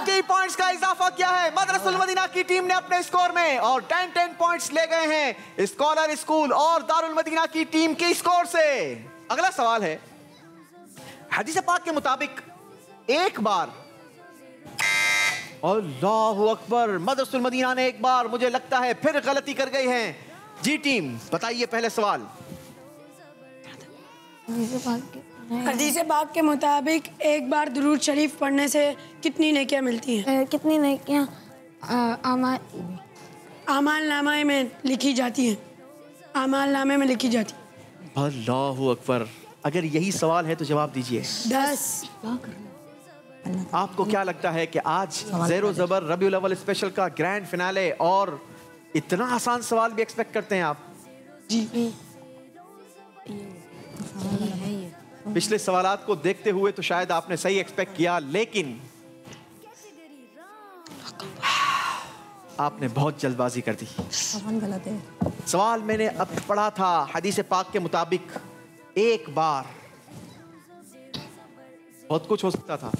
20 पॉइंट्स का इजाफा किया है मदरसुल मदीना की टीम ने अपने स्कोर में, और 10 पॉइंट्स ले गए हैं स्कॉलर स्कूल और दारुल मदीना की टीम के स्कोर से। अगला सवाल है, हदीस पाक के मुताबिक एक बार, अल्लाहु अकबर, मदरसुल मदीना ने एक बार मुझे लगता है फिर गलती कर गई हैं। जी टीम बताइए पहले सवाल। हदीस पाक के मुताबिक एक बार दुरूद शरीफ पढ़ने से कितनी नेकियां मिलती हैं? कितनी नेकियां आमाल नामे में लिखी जाती हैं। आमाल नामे में लिखी जाती हैं। अल्लाहु अकबर, अगर यही सवाल है तो जवाब दीजिए। 10। आपको क्या लगता है कि आज ज़ेरो ज़बर रबीउल अव्वल स्पेशल का ग्रैंड फिनाले और इतना आसान सवाल भी एक्सपेक्ट करते हैं आप? जी। पिछले सवालात को देखते हुए तो शायद आपने सही एक्सपेक्ट किया, लेकिन आपने बहुत जल्दबाजी कर दी। गलत है। सवाल मैंने अब पढ़ा था हदीस पाक के मुताबिक एक बार, बहुत कुछ हो सकता था।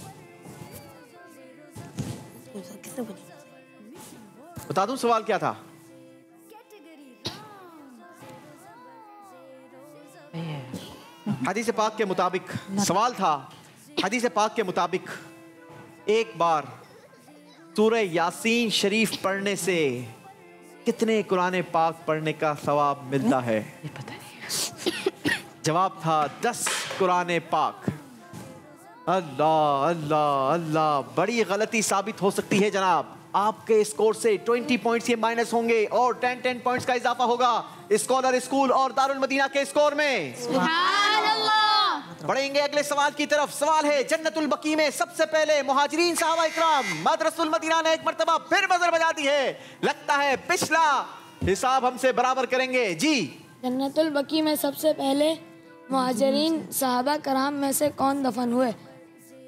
बता दूं सवाल क्या था? हदीस पाक के मुताबिक सवाल था, हदीस पाक के मुताबिक एक बार सूरह यासीन शरीफ पढ़ने से कितने कुरान पाक पढ़ने का सवाब मिलता है? जवाब था 10 कुरान पाक। अल्लाह अल्लाह अल्लाह, बड़ी गलती साबित हो सकती है जनाब। आपके स्कोर से 20 पॉइंट्स ये माइनस होंगे और 10 पॉइंट्स का इजाफा होगा स्कॉलर स्कूल और दारुल मदीना के स्कोर में। सुभान अल्लाह। बढ़ेंगे अगले सवाल की तरफ। सवाल है जन्नतुल बकी में सबसे पहले मुहाजिरीन साहबा इकराम। मदरसुल मदीना ने एक मर्तबा फिर बजर बजा दी है। लगता है पिछला हिसाब हमसे बराबर करेंगे। जी, जन्नतुल बकी में सबसे पहले मुहाजिरीन साहबा कराम में से कौन दफन हुए?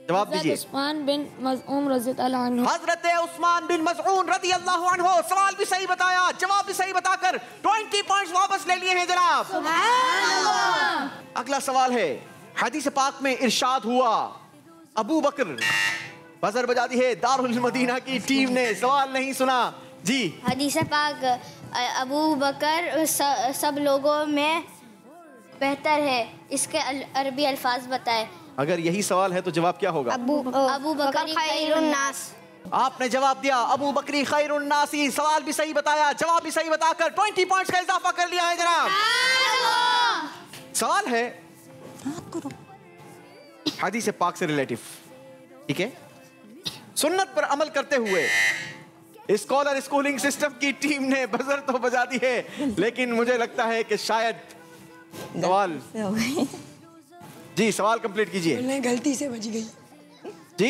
जवाब दीजिए। उस्मान बिन मज़ऊन रज़ियल्लाहु अन्हु। हजरत उस्मान बिन मज़ऊन रज़ियल्लाहु अन्हु। सवाल भी सही बताया, जवाब भी सही बताकर 20 पॉइंट्स वापस ले लिए हैं जनाब। अगला सवाल है, हदीस पाक में इरशाद हुआ अबू बकर। बजर बजा दी है दारुल मदीना की टीम ने। सवाल नहीं सुना। जी, हदीस पाक अबू बकर सब लोगों में बेहतर है, इसके अरबी अल्फाज बताए। अगर यही सवाल है तो जवाब क्या होगा? अबू बकर खैरुन नास। आपने जवाब दिया अबू बकरी खैरुन नासी। सवाल भी सही बताया, जवाब भी सही बताकर 20 पॉइंट्स का इजाफा कर लिया है जनाब। सवाल है हदीस पाक से रिलेटिव, ठीक है? सुन्नत पर अमल करते हुए स्कॉलर स्कूलिंग सिस्टम की टीम ने बजर तो बजा दी है, लेकिन मुझे लगता है कि शायद सवाल जी, सवाल कंप्लीट कीजिए। नहीं, गलती से बच गई। जी,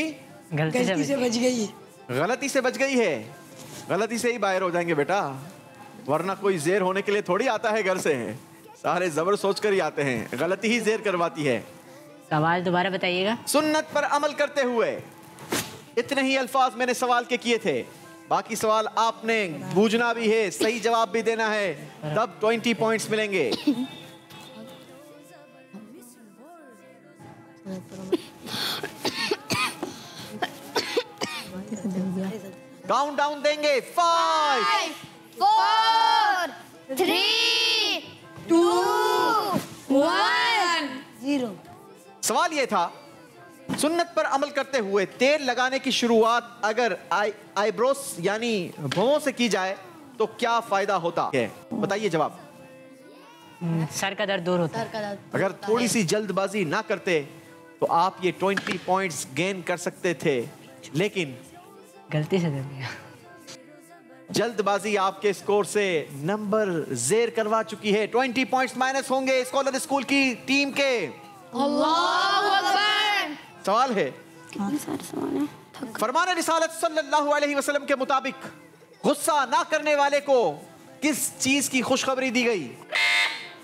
गलती से बच गई। गलती से बच गई है। गलती से ही बाहर हो जाएंगे बेटा, वरना कोई जेर होने के लिए थोड़ी आता है घर से। सारे जबर सोच कर ही आते हैं, गलती ही जेर करवाती है। सवाल दोबारा बताइएगा। सुन्नत पर अमल करते हुए इतने ही अल्फाज मैंने सवाल के किए थे। बाकी सवाल आपने बूझना भी है, सही जवाब भी देना है, तब 20 पॉइंट्स मिलेंगे। काउंट डाउन देंगे। 5 4 3 2 1 0। सवाल ये था सुन्नत पर अमल करते हुए तेल लगाने की शुरुआत अगर आईब्रोस यानी भौं से की जाए तो क्या फायदा होता है? बताइए जवाब। सर का दर्द दूर होता है। अगर थोड़ी सी जल्दबाजी ना करते तो आप ये 20 पॉइंट्स गेन कर सकते थे, लेकिन गलती से दे दिया। जल्दबाजी आपके स्कोर से नंबर ज़ेर करवा चुकी है। 20 पॉइंट्स माइनस होंगे स्कॉलर स्कूल की टीम के। अल्लाहू अकबर। सवाल है, फरमान रिसालत सल्लल्लाहु अलैहि वसल्लम के मुताबिक गुस्सा ना करने वाले को किस चीज की खुशखबरी दी गई?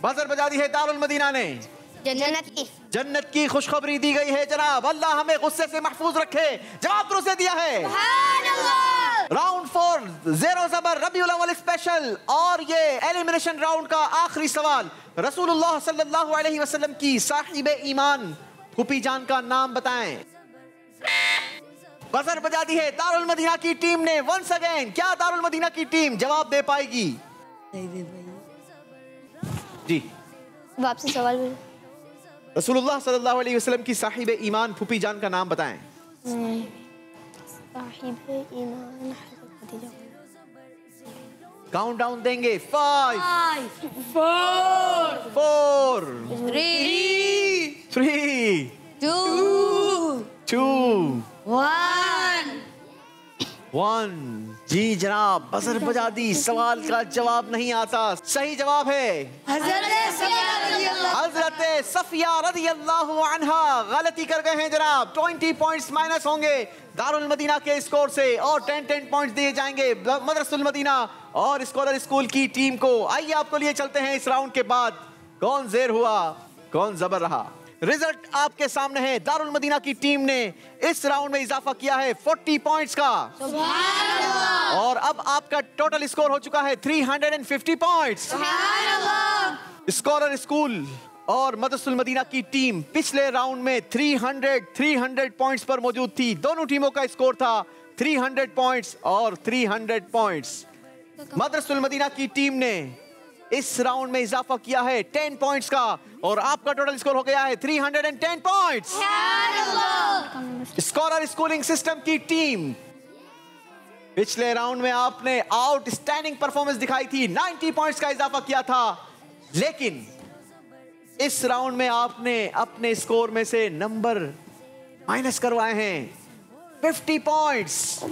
बजर बजा दी है दारुल मदीना ने। जन्नत की खुशखबरी दी गई है जनाब। अल्लाह हमें गुस्से से महफूज रखे। जवाब दुरुस्त दिया है। राउंड 4 0 ज़बर रबीउल अव्वल स्पेशल और ये एलिमिनेशन राउंड का आखिरी सवाल। रसूलुल्लाह सल्लल्लाहु अलैहि वसल्लम की साहिबे ईमान फूफी जान का नाम बताएं। बजर बजा दी है दारुल मदीना की टीम ने। वंस अगेन, क्या दारुल मदीना की टीम जवाब दे पाएगी? जी वापसी सवाल भी। रसूलुल्लाह सल्लल्लाहु अलैहि वसल्लम की साहिबे ईमान फूफी जान का नाम बताएं। साहिबे ईमान काउंट डाउन देंगे। 5 4 3 2 1। जी जनाब, बजर बजा दी। सवाल का जवाब नहीं आता। सही जवाब है हजरत सफिया रज़ी अल्लाहु अन्हा। गलती कर गए हैं जनाब। 20 पॉइंट्स माइनस होंगे दारुल मदीना के स्कोर से और 10 पॉइंट्स दिए जाएंगे मदरसुल मदीना और स्कॉलर स्कूल की टीम को। आइए आपको लिए चलते हैं इस राउंड के बाद कौन ज़ेर हुआ कौन ज़बर रहा। रिजल्ट आपके सामने है। दारुल मदीना की टीम ने इस राउंड में इजाफा किया है 40 पॉइंट्स का और अब आपका टोटल स्कोर हो चुका है 350 पॉइंट्स। स्कॉलर स्कूल और मदरसुल मदीना की टीम पिछले राउंड में 300 पॉइंट्स पर मौजूद थी। दोनों टीमों का स्कोर था 300 पॉइंट्स और 300 पॉइंट्स। मदरसुल मदीना की टीम ने इस राउंड में इजाफा किया है 10 पॉइंट्स का और आपका टोटल स्कोर हो गया है 310 पॉइंट्स। स्कॉलर स्कूलिंग सिस्टम की टीम पिछले राउंड में आपने आउटस्टैंडिंग परफॉर्मेंस दिखाई थी, 90 पॉइंट्स का इजाफा किया था, लेकिन इस राउंड में आपने अपने स्कोर में से नंबर माइनस करवाए हैं 50 पॉइंट्स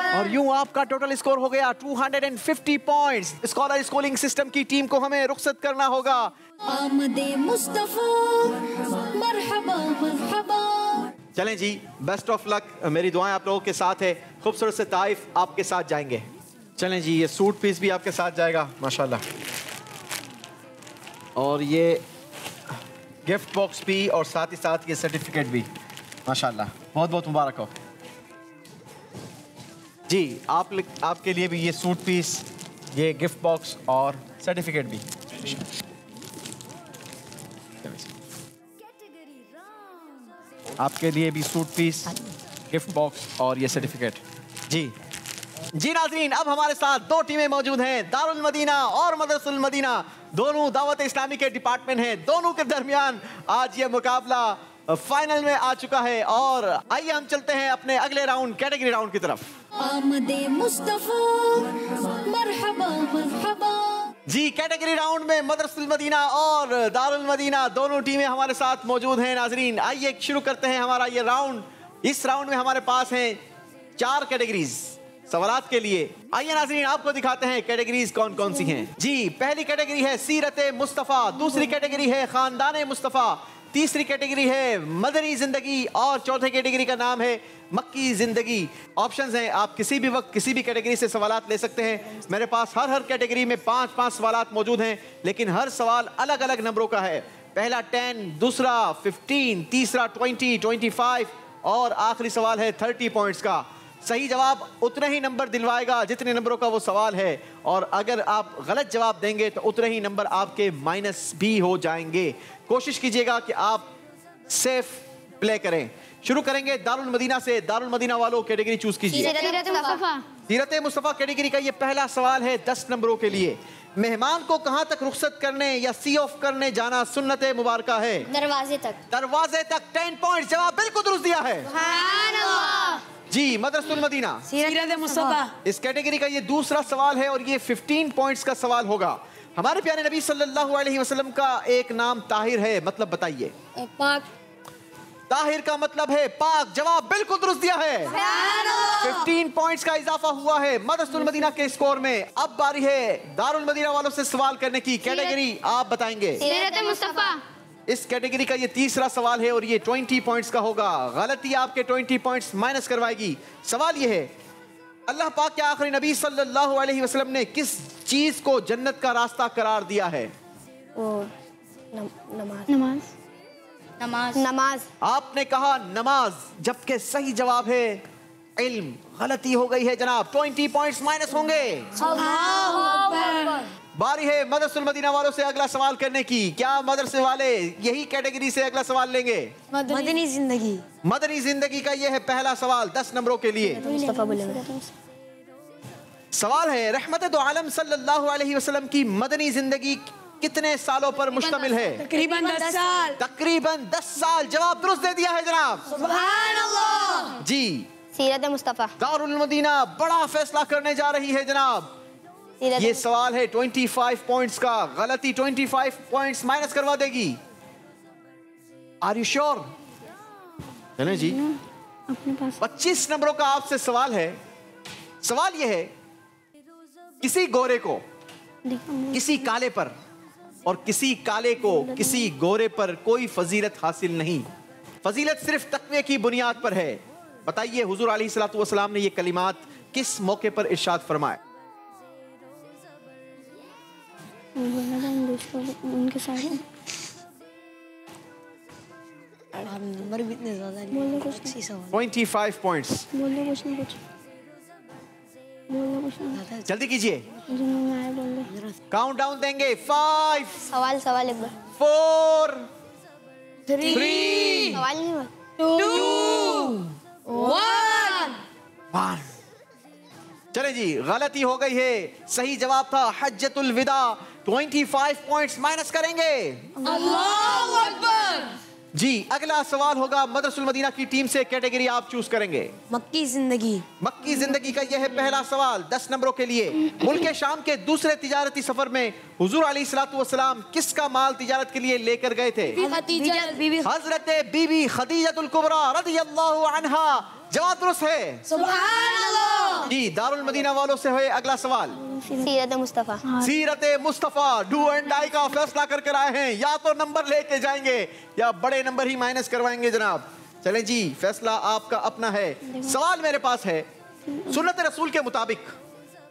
और यूं आपका टोटल स्कोर हो गया 250 पॉइंट्स। स्कॉलर स्कूलिंग सिस्टम की टीम को हमें रुखसत करना होगा। आमदे मुस्तफा मरहबा मरहबा। चलें जी, बेस्ट ऑफ लक। मेरी दुआएं आप लोगों के साथ है। खूबसूरत से ताइफ आपके साथ जाएंगे। चलें जी, ये सूट पीस भी आपके साथ जाएगा माशाल्लाह और ये गिफ्ट बॉक्स भी और साथ ही साथ ये सर्टिफिकेट भी माशाल्लाह, बहुत बहुत मुबारक हो जी। आपके लिए भी ये सूट पीस, ये गिफ्ट बॉक्स और सर्टिफिकेट भी। आपके लिए भी सूट पीस, गिफ्ट बॉक्स और ये सर्टिफिकेट जी। जी नाज़रीन, अब हमारे साथ दो टीमें मौजूद हैं, दारुल मदीना और मदरसुल मदीना। दोनों दावत इस्लामी के डिपार्टमेंट हैं। दोनों के दरमियान आज ये मुकाबला फाइनल में आ चुका है और आइए हम चलते हैं अपने अगले राउंड, कैटेगरी राउंड की तरफ। आमदे मुस्तफा मरहबा मरहबा। जी, कैटेगरी राउंड में मदरसुल मदीना और दारुल मदीना दोनों टीमें हमारे साथ मौजूद हैं। नाजरीन, आइए शुरू करते हैं हमारा ये राउंड। इस राउंड में हमारे पास हैं 4 कैटेगरीज सवालात के लिए। आइए नाजरीन, आपको दिखाते हैं कैटेगरीज कौन कौन सी हैं। जी, पहली कैटेगरी है सीरत मुस्तफ़ा, दूसरी कैटेगरी है खानदान मुस्तफ़ा, तीसरी कैटेगरी है मदनी जिंदगी और चौथे कैटेगरी का नाम है मक्की जिंदगी। ऑप्शंस हैं, आप किसी भी वक्त किसी भी कैटेगरी से सवालात ले सकते हैं। मेरे पास हर कैटेगरी में 5-5 सवालात मौजूद हैं, लेकिन हर सवाल अलग अलग नंबरों का है। पहला 10, दूसरा 15, तीसरा 20, 25 और आखिरी सवाल है 30 पॉइंट्स का। सही जवाब उतने ही नंबर दिलवाएगा जितने नंबरों का वो सवाल है और अगर आप गलत जवाब देंगे तो उतने ही नंबर आपके माइनस भी हो जाएंगे। कोशिश कीजिएगा कि आप सेफ प्ले करें। शुरू करेंगे दारुल मदीना से। दारुल मदीना वालों कैटेगरी चूज कीजिए। सीरत मुस्तफ़ा कैटेगरी का ये पहला सवाल है 10 नंबरों के लिए। मेहमान को कहां तक रुखसत करने या सी ऑफ करने जाना सुन्नत मुबारका है? दरवाजे तक। दरवाजे तक। 10 पॉइंट। जवाब बिल्कुल दुरुस्त दिया है। जी, मदरसतुल मदीना। सीरत मुस्तफा। इस कैटेगरी का ये दूसरा सवाल है और ये 15 पॉइंट्स का सवाल होगा। हमारे प्यारे नबी सल्लल्लाहु अलैहि वसल्लम का एक नाम ताहिर है, मतलब बताइए। पाक। ताहिर का मतलब है पाक। जवाब बिल्कुल दुरुस्त दिया है। 15 पॉइंट्स का इजाफा हुआ है मदरसतुल मदीना के स्कोर में। अब बारी है दारुल मदीना वालों से सवाल करने की। कैटेगरी आप बताएंगे। सीरत मुस्तफा। इस कैटेगरी का ये तीसरा सवाल है और ये 20 पॉइंट्स का होगा। गलती आपके 20 पॉइंट्स माइनस करवाएगी। सवाल ये है, अल्लाह पाक के आखिरी नबी सल्लल्लाहु अलैहि वसल्लम ने किस चीज को जन्नत का रास्ता करार दिया है? नमाज। नमाज। नमाज। आपने कहा नमाज, जबकि सही जवाब है इल्म। गलती हो गई है जनाब। 20 पॉइंट्स माइनस होंगे। बारी है मदरसतुल मदीना वालों से अगला सवाल करने की। क्या मदरसे वाले यही कैटेगरी से अगला सवाल लेंगे? मदनी जिंदगी। मदनी जिंदगी का यह है पहला सवाल 10 नंबरों के लिए। सवाल है, रहमत दो आलम सल्लल्लाहु अलैहि वसल्लम की मदनी जिंदगी कितने सालों पर मुश्तमिल है? तकरीबन 10 साल। तकरीबन 10 साल। जवाब दुरुस्त दे दिया है जनाब। सुभान अल्लाह। जी, सीरत मुस्तफा। दारुल मदीना बड़ा फैसला करने जा रही है जनाब। ये सवाल है 25 पॉइंट्स का। गलती 25 पॉइंट्स माइनस करवा देगी। Are you sure? चलें जी। 25 नंबरों का आपसे सवाल है। सवाल यह है, किसी गोरे को किसी काले पर और किसी काले को किसी गोरे पर कोई फजीलत हासिल नहीं। फजीलत सिर्फ तकवे की बुनियाद पर है। बताइए हुजूर अलैहिस्सलातु वस्सलाम ने ये कलिमात किस मौके पर इरशाद फरमाए? उनके साथ नंबर भी इतने ज्यादा नहीं। बोलो कुछ नहीं। 25 पॉइंट्स। बोलो कुछ नहीं। बोलो कुछ नहीं। जल्दी कीजिए। बोलो। काउंटडाउन देंगे। 5 सवाल एक बार। 4 3 सवाल नहीं हुआ। 2 1। चले जी, गलती हो गई है। सही जवाब था हज्जतुल विदा। 25 पॉइंट्स माइनस करेंगे। अल्लाहु अकबर। जी, अगला सवाल होगा मदरसतुल मदीना की टीम से। कैटेगरी आप चूज करेंगे। मक्की जिंदगी। मक्की जिंदगी का यह है पहला सवाल 10 नंबरों के लिए। मुल्क शाम के दूसरे तिजारती सफर में हुजूर अलैहिस्सलातु वस्सलाम किसका माल तिजारत के लिए लेकर गए थे? हजरत बीबी खदीजतुल कुबरा रदियल्लाहु अन्हा। जवाब दुरुस्त है। सुभान अल्लाह। जी, दारुल मदीना वालों से है अगला सवाल। सीरत मुस्तफा। सीरत मुस्तफा डू एंड डाई का फैसला करके आए हैं। या तो नंबर लेके जाएंगे या बड़े नंबर ही माइनस करवाएंगे जनाब। चलें जी, फैसला आपका अपना है। सवाल मेरे पास है, सुन्नत रसूल के मुताबिक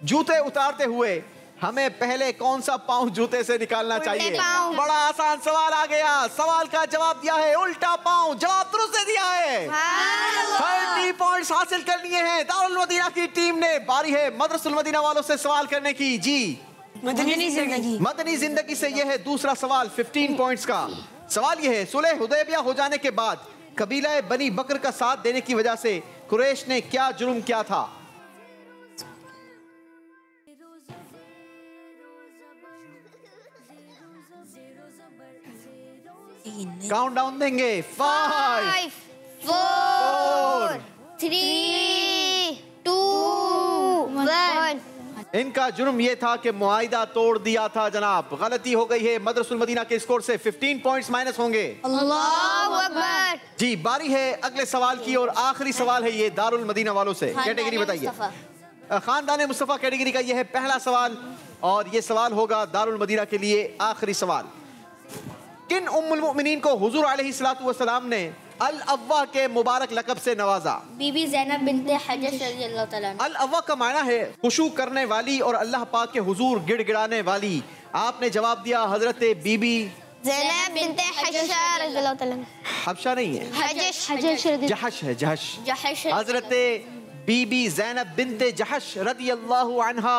जूते उतारते हुए हमें पहले कौन सा पांव जूते से निकालना चाहिए? बड़ा आसान सवाल आ गया। सवाल का जवाब दिया है उल्टा पांव। जवाब दुरुस्त दिया है। 30 पॉइंट्स हासिल कर लिए हैं दारुल मदीना की टीम ने। बारी है मदरसतुल मदीना वालों से सवाल करने की। जी, मदनी जिंदगी। मदनी जिंदगी से यह है दूसरा सवाल 15 पॉइंट्स का। सवाल यह है, सुलह हुदैबिया हो जाने के बाद कबीला बनी बकर का साथ देने की वजह से कुरैश ने क्या जुर्म किया था? काउंटडाउन देंगे। 5 4 3 2 1। इनका जुर्म यह था कि मुआहिदा तोड़ दिया था जनाब। गलती हो गई है। मदरसतुल मदीना के स्कोर से 15 पॉइंट्स माइनस होंगे। अल्लाहु अकबर। जी, बारी है अगले सवाल की और आखिरी सवाल है ये दारुल मदीना वालों से। कैटेगरी बताइए। खानदान मुस्तफा कैटेगरी का यह है पहला सवाल और ये सवाल होगा दारुल मदीना के लिए आखिरी सवाल। किन उम्मुल मोमिनीन को हुजूर अलैहिस्सलातु वस्सलाम ने अल अव्वा के मुबारक लक़ब से नवाजा? बीबी ज़ैनब बिन्ते हजश रज़ियल्लाहु तआला। अल अव्वा का माना है खुशू करने वाली और अल्लाह पाक के हुजूर गिड़गिड़ाने वाली। आपने जवाब दिया हजरत बीबी ज़ैनब बिन्ते हजश रज़ियल्लाहु तआला। हबशा नहीं है, हजश जहश है। जहश। हजरत बीबी ज़ैनब बिन्ते जहश रदियल्लाहु अन्हा।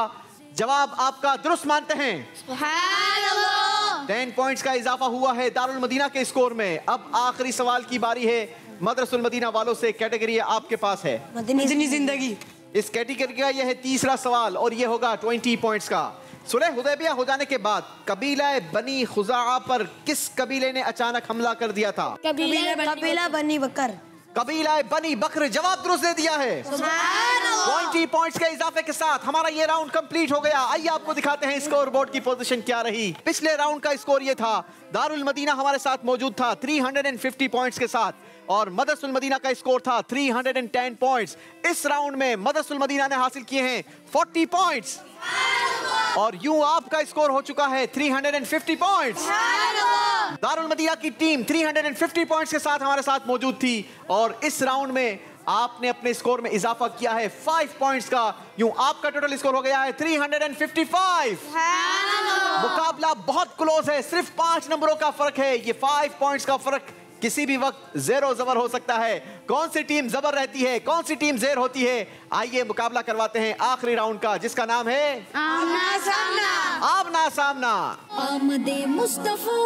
जवाब आपका दुरुस्त मानते हैं। सुभान अल्लाह। 10 पॉइंट्स का इजाफा हुआ है दारुल मदीना के स्कोर में। अब आखिरी सवाल की बारी है मदरसतुल मदीना वालों से। कैटेगरी आपके पास है मदनी जिंदगी। इस कैटेगरी का यह है तीसरा सवाल और यह होगा 20 पॉइंट्स का। सुलह हुदैबिया हो जाने के बाद कबीला बनी खुज़ाआ पर किस कबीले ने अचानक हमला कर दिया था? कबीला बनी बकर। कबीला बनी बकर जवाब दुरुस्त दे दिया है। 20 पॉइंट्स के इजाफे के साथ हमारा ये राउंड कंप्लीट हो गया। आइए आपको दिखाते हैं स्कोर बोर्ड की पोजीशन क्या रही। पिछले राउंड का स्कोर ये था, दारुल मदीना हमारे साथ मौजूद था 350 पॉइंट्स के साथ और मदरसुल मदीना का स्कोर था 310 पॉइंट्स। इस राउंड में मदरसुल मदीना ने हासिल किए हैं 40 पॉइंट्स और यूं आपका स्कोर हो चुका है 350 पॉइंट्स। दारुल मदीना की टीम 350 पॉइंट्स के साथ हमारे साथ मौजूद थी और इस राउंड में आपने अपने स्कोर में इजाफा किया है 5 पॉइंट्स का। यूं आपका टोटल स्कोर हो गया है 355। मुकाबला बहुत क्लोज है, सिर्फ 5 नंबरों का फर्क है। ये 5 पॉइंट्स का फर्क किसी भी वक्त ज़ेरो ज़बर हो सकता है। कौन सी टीम ज़बर रहती है, कौन सी टीम ज़ेर होती है? आइए मुकाबला करवाते हैं आखिरी राउंड का, जिसका नाम है आमना सामना। आमना सामना। आमदे मुस्तफा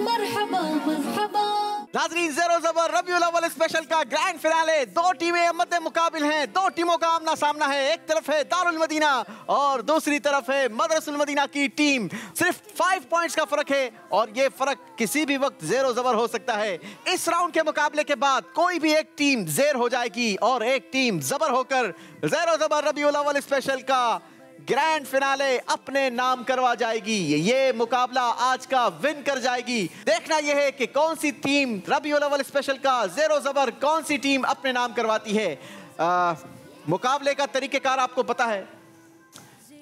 मरहबा मरहबा। नाज़रीन, ज़ेरो ज़बर रबीउल अव्वल स्पेशल का ग्रैंड फिनाले। 2 टीमें मद्दे मुकाबिल हैं, 2 टीमों का आमना सामना है। एक तरफ है दारुल मदीना और दूसरी तरफ है मदरसुल मदीना की टीम। सिर्फ 5 पॉइंट्स का फर्क है और ये फर्क किसी भी वक्त ज़ेरो ज़बर हो सकता है। इस राउंड के मुकाबले के बाद कोई भी एक टीम ज़ेर हो जाएगी और एक टीम ज़बर होकर ज़ेरो ज़बर रबीउल अव्वल स्पेशल का ग्रैंड फिनाले अपने नाम करवा जाएगी। ये मुकाबला आज का विन कर जाएगी। देखना यह है कि कौन सी टीम रबीउल अव्वल स्पेशल का ज़ेरो ज़बर कौन सी टीम अपने नाम करवाती है। मुकाबले का तरीकेकार आपको पता है।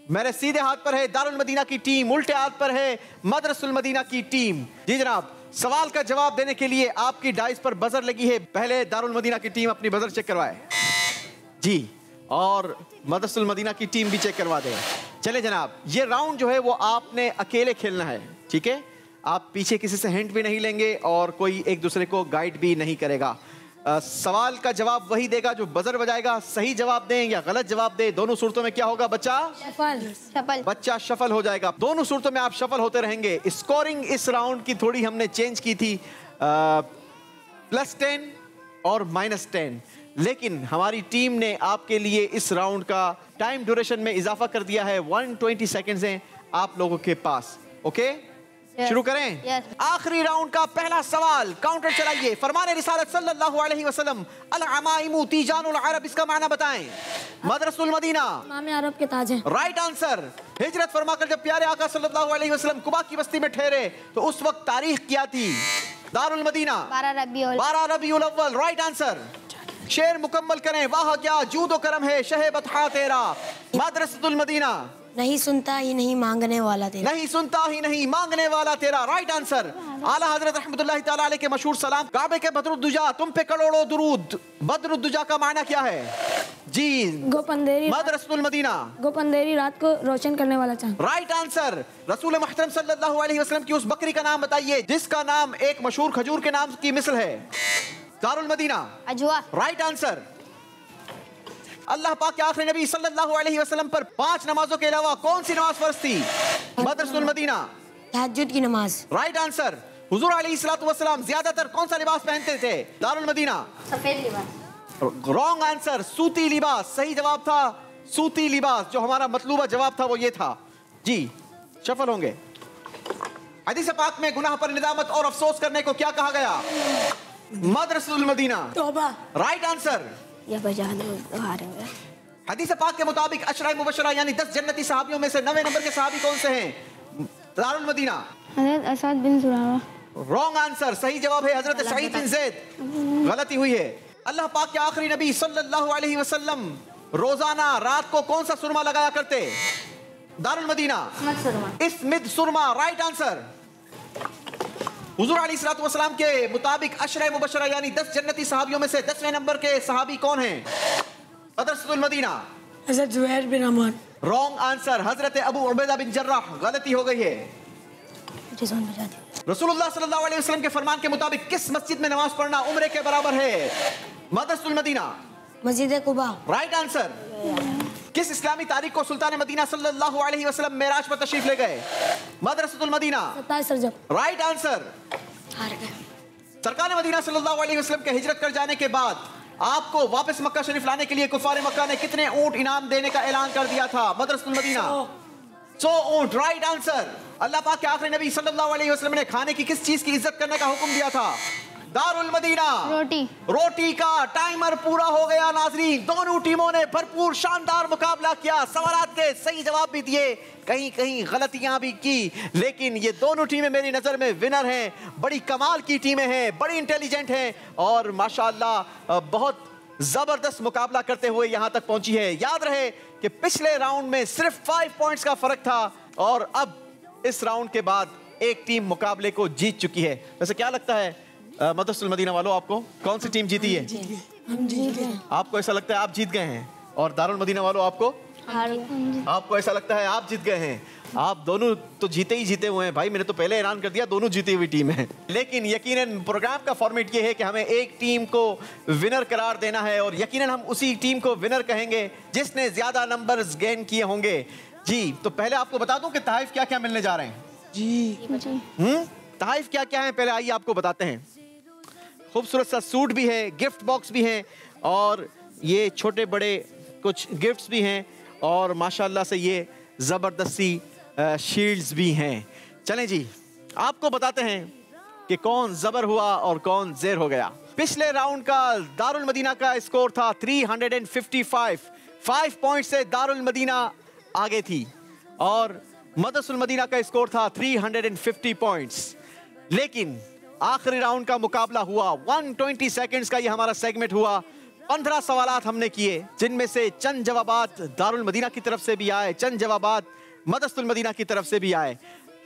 मेरे सीधे हाथ पर है दारुल मदीना की टीम, उल्टे हाथ पर है मदरसुल मदीना की टीम। जी जनाब, सवाल का जवाब देने के लिए आपकी डाइस पर बजर लगी है। पहले दारुल मदीना की टीम अपनी बजर चेक करवाए जी, और मदरसुल मदीना की टीम भी चेक करवा दे। चले जनाब, ये राउंड जो है वो आपने अकेले खेलना है, ठीक है? आप पीछे किसी से हिंट भी नहीं लेंगे और कोई एक दूसरे को गाइड भी नहीं करेगा। सवाल का जवाब वही देगा जो बजर बजाएगा। सही जवाब दें या गलत जवाब दें, दोनों सूरतों में क्या होगा? बच्चा शफल। बच्चा शफल हो जाएगा। दोनों सूरतों में आप शफल होते रहेंगे। स्कोरिंग इस राउंड की थोड़ी हमने चेंज की थी, +10 और -10, लेकिन हमारी टीम ने आपके लिए इस राउंड का टाइम ड्यूरेशन में इजाफा कर दिया है। 120 सेकेंड्स हैं आप लोगों के पास। ओके, शुरू करें। आखिरी राउंड का पहला सवाल, काउंटर चलाइए। फरमाने रिसालत सल्लल्लाहु अलैहि वसल्लम अल अमाइमु तीजानुल अरब, इसका माना बताएं। मदरसुल मदीना इमाम अरब के ताज हैं। Right answer. हिजरत फरमाकर जब प्यारे आका सल्लल्लाहु अलैहि वसल्लम कुबा की बस्ती में ठहरे तो उस वक्त तारीख क्या थी? दारुल मदीना 12 रबीउल अव्वल। Right answer. शेर मुकम्मल करें। वाह क्या जूदो करम है शहे बतहा तेरा। मदरसतुल मदीना नहीं सुनता ही नहीं मांगने वाला तेरा। नहीं सुनता ही नहीं मांगने वाला तेरा। Right answer. आला हजरत रहमतुल्लाहि तआला अलैहि के मशहूर सलाम, काबे के बदरुद्दुजा तुम पे करोड़ों दुरूद। बदरुद्दुजा का माना क्या है? जी, गोपंदेरी। मदरसतुल मदीना गोपंदेरी रात को रोशन करने वाला चांद। Right answer. रसूल मुहतरम सल्लल्लाहु अलैहि वसल्लम की उस बकरी का नाम बताइए जिसका नाम एक मशहूर खजूर के नाम की मिसल है। दारुल मदीना अजवा। Right answer. अल्लाह पाक के आखिरी नबी सल्लल्लाहु अलैहि वसल्लम पर 5 नमाजों के अलावा कौन सी नमाज फर्ज थी? मदरसुल मदीना तहज्जुद की नमाज। Right answer. हुजूर अलैहिस्सलातु वस्सलाम ज्यादातर कौन सा लिबास पहनते थे? दारुल मदीना सफेद लिबास। Wrong answer. सूती लिबास सही जवाब था। सूती लिबास। जो हमारा मतलूबा जवाब था वो ये था। जी, सफल होंगे। हदीस पाक में गुनाह पर निदामत और अफसोस करने को क्या कहा गया? मदरसुल मदीना तौबा। Right answer. हदीस पाक के मुताबिक अशरा मुबशरा यानी 10 जन्नती सहाबियों में से 9वें नंबर के सहाबी कौन से हैं? दारुल मदीना हज़रत असद बिन जुरारा। Wrong answer. सही जवाब है हजरत सईद बिन ज़ैद। गलती हुई है। अल्लाह पाक के आखिरी नबी सल्लल्लाहु अलैहि वसल्लम रोजाना रात को कौन सा सुरमा लगाया करते? दारुल मदीना इस्मिद सुरमा। Right answer. हुजूर अलैहिस्सलातु वस्सलाम के मुताबिक अशरा मुबशरा यानी 10 जन्नती सहाबियों में से 10वें नंबर के सहाबी कौन हैं? मदरसतुल मदीना हज़रत ज़ुबैर बिन अम्मार। Wrong answer. हजरत अबू उबैदा बिन जर्राह। गलती हो गई है। रसूलुल्लाह सल्लल्लाहु अलैहि वसल्लम के फरमान के मुताबिक किस मस्जिद में नमाज पढ़ना उम्रे के बराबर है? मदरसतुल मदीना मस्जिद कुबा। Right answer. किस इस्लामी तारीख को सुल्तान मदीना सल्लल्लाहु अलैहि वसल्लम मेराज पर तशरीफ ले गए? मदरसतुल मदीना 27 रजब। Right answer. सरकार मदीना सल्लल्लाहु अलैहि वसल्लम के हिजरत कर जाने के बाद आपको वापस मक्का शरीफ लाने के लिए कुफार मक्का ने कितने ऊंट इनाम देने का ऐलान कर दिया था? मदरसतुल मदीना 100 ऊंट, राइट आंसर। अल्लाह पाक के आखिरी नबी सल्लल्लाहु अलैहि वसल्लम ने खाने की किस चीज की इज्जत करने का हुक्म दिया था? दारुल मदीना, रोटी। रोटी का टाइमर पूरा हो गया नाजरीन। दोनों टीमों ने भरपूर शानदार मुकाबला किया, सवालात के सही जवाब भी दिए, कहीं कहीं गलतियां भी की, लेकिन ये दोनों टीमें मेरी नजर में विनर हैं। बड़ी कमाल की टीमें हैं, बड़ी इंटेलिजेंट हैं और माशाल्लाह बहुत जबरदस्त मुकाबला करते हुए यहां तक पहुंची है। याद रहे कि पिछले राउंड में सिर्फ 5 पॉइंट्स का फर्क था और अब इस राउंड के बाद एक टीम मुकाबले को जीत चुकी है। वैसे क्या लगता है मदरसतुल मदीना वालों, आपको कौन सी टीम जीती है? हम जीत गए। आपको ऐसा लगता है आप जीत गए हैं? और दारुल मदीना वालों आपको ऐसा लगता है आप जीत गए हैं? आप दोनों तो जीते ही जीते हुए हैं भाई, मैंने तो पहले ऐलान कर दिया दोनों जीती हुई टीम है। लेकिन यकीनन प्रोग्राम का फॉर्मेट ये है कि हमें एक टीम को विनर करार देना है और यकीनन हम उसी टीम को विनर कहेंगे जिसने ज्यादा नंबर्स गेन किए होंगे। जी, तो पहले आपको बता दूं कि तोहफे क्या क्या मिलने जा रहे हैं। जी तोहफे क्या क्या हैं पहले आइए आपको बताते हैं। खूबसूरत सा सूट भी है, गिफ्ट बॉक्स भी है और ये छोटे बड़े कुछ गिफ्ट्स भी हैं और माशाल्लाह से ये ज़बरदस्ती शील्ड्स भी हैं। चलें जी, आपको बताते हैं कि कौन ज़बर हुआ और कौन ज़ेर हो गया। पिछले राउंड का दारुल मदीना का स्कोर था 355, 5 पॉइंट से दारुल मदीना आगे थी और मदरसतुल मदीना का स्कोर था 350 पॉइंट्स। लेकिन आखिरी राउंड का मुकाबला हुआ, 120 सेकंड्स का ये हमारा सेगमेंट हुआ। 15 सवालात हमने किए जिनमें से चंद जवाबात दारुल मदीना की तरफ से भी आए, चंद जवाबात मदरसतुल मदीना की तरफ से भी आए।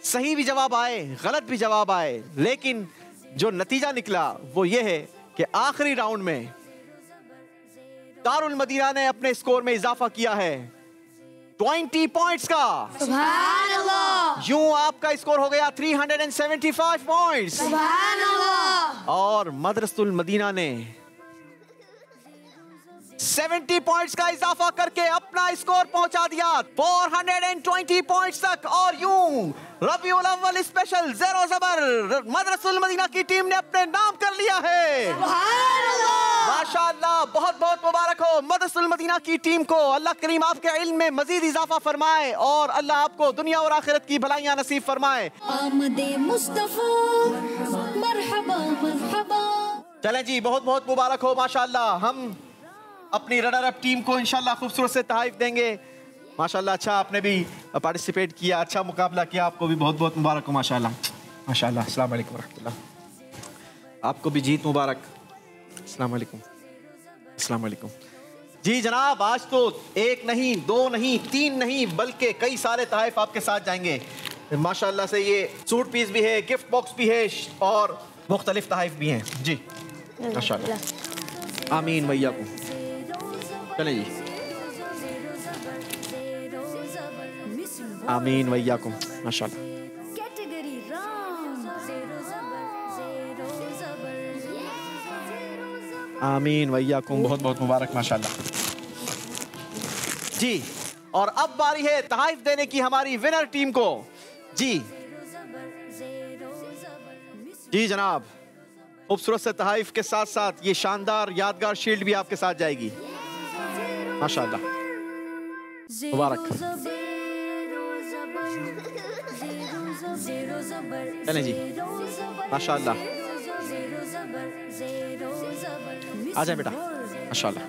सही भी जवाब आए, गलत भी जवाब आए, लेकिन जो नतीजा निकला वो ये है कि आखिरी राउंड में दारुल मदीना ने अपने स्कोर में इजाफा किया है 20 पॉइंट्स का। सुभान अल्लाह। यूं आपका स्कोर हो गया 375 पॉइंट्स। सुभान अल्लाह। और मदरसतुल मदीना ने 70 पॉइंट्स का इजाफा करके अपना स्कोर पहुंचा दिया 420 पॉइंट्स तक और यूं रबीउल अव्वल स्पेशल ज़ेरो ज़बर मदरसतुल मदीना की टीम ने अपने नाम कर लिया है। माशाअल्लाह, बहुत बहुत मुबारक हो मदरसतुल मदीना की टीम को। अल्लाह करीम आपके इल्म में मजीद इजाफा फरमाए और अल्लाह आपको दुनिया और आखिरत की भलाइयां नसीब फरमाए। आमदे मुस्तफा मरहबा मरहबा। चलें जी, बहुत बहुत मुबारक हो। माशाअल्लाह, हम अपनी रनर अप टीम को इंशाल्लाह खूबसूरत से तोहफे देंगे। माशाल्लाह, अच्छा आपने भी पार्टिसिपेट किया, अच्छा मुकाबला किया, आपको भी बहुत बहुत मुबारक हो। माशाल्लाह माशाल्लाह। अस्सलाम वालेकुम रहमतुल्लाह। आपको भी जीत मुबारक। अस्सलाम वालेकुम। अस्सलाम वालेकुम। जी जनाब, आज तो एक नहीं, दो नहीं, 3 नहीं, बल्कि कई सारे तोहफे आपके साथ जाएंगे। माशाल्लाह से ये सूट पीस भी है, गिफ्ट बॉक्स भी है और मुख्तलिफ तोहफे भी हैं। जी माशाल्लाह, आमीन भैया को। चलें जी, आमीन भैया को। माशाल्लाह, आमीन भैया को, बहुत बहुत मुबारक। माशाल्लाह जी। और अब बारी है तोहफे देने की हमारी विनर टीम को। जी जी जनाब, खूबसूरत से तोहफे के साथ साथ ये शानदार यादगार शील्ड भी आपके साथ जाएगी। माशाल्लाह, मुबारक। चलें जी, माशाल्लाह, आ जाए बेटा। माशाल्लाह,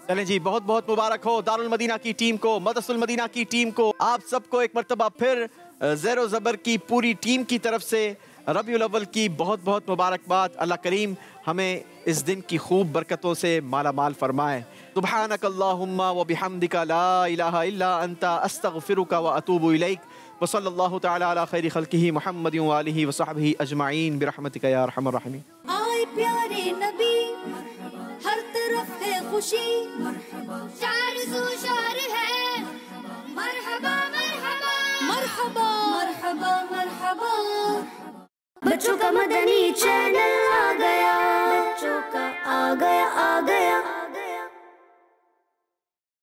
चलें जी, बहुत बहुत मुबारक हो दारुल मदीना की टीम को, मदरसतुल मदीना की टीम को। आप सबको एक मर्तबा फिर ज़ेरो ज़बर की पूरी टीम की तरफ से रबीउल अव्वल की बहुत बहुत मुबारकबाद। अल्लाह करीम हमें इस दिन की खूब बरकतों से माला माल फरमाए। सुब्हानक अल्लाहुम्मा व बिहम्दिका ला इलाहा इल्ला अंता अस्तगफिरुका व अतूबु इलैक व सल्लल्लाहु तआला अला खैरि खल्किही मुहम्मदिन व आलिहि व सहबिही अजमाइन बिरहमतिका या अरहमर राहिमीन। आए प्यारे नबी, हर तरफ है खुशी, चार सू शहर है, मरहबा मरहबा मरहबा मरहबा मरहबा। बच्चों का मदनी चैनल आ गया, बच्चों का आ गया आ गया।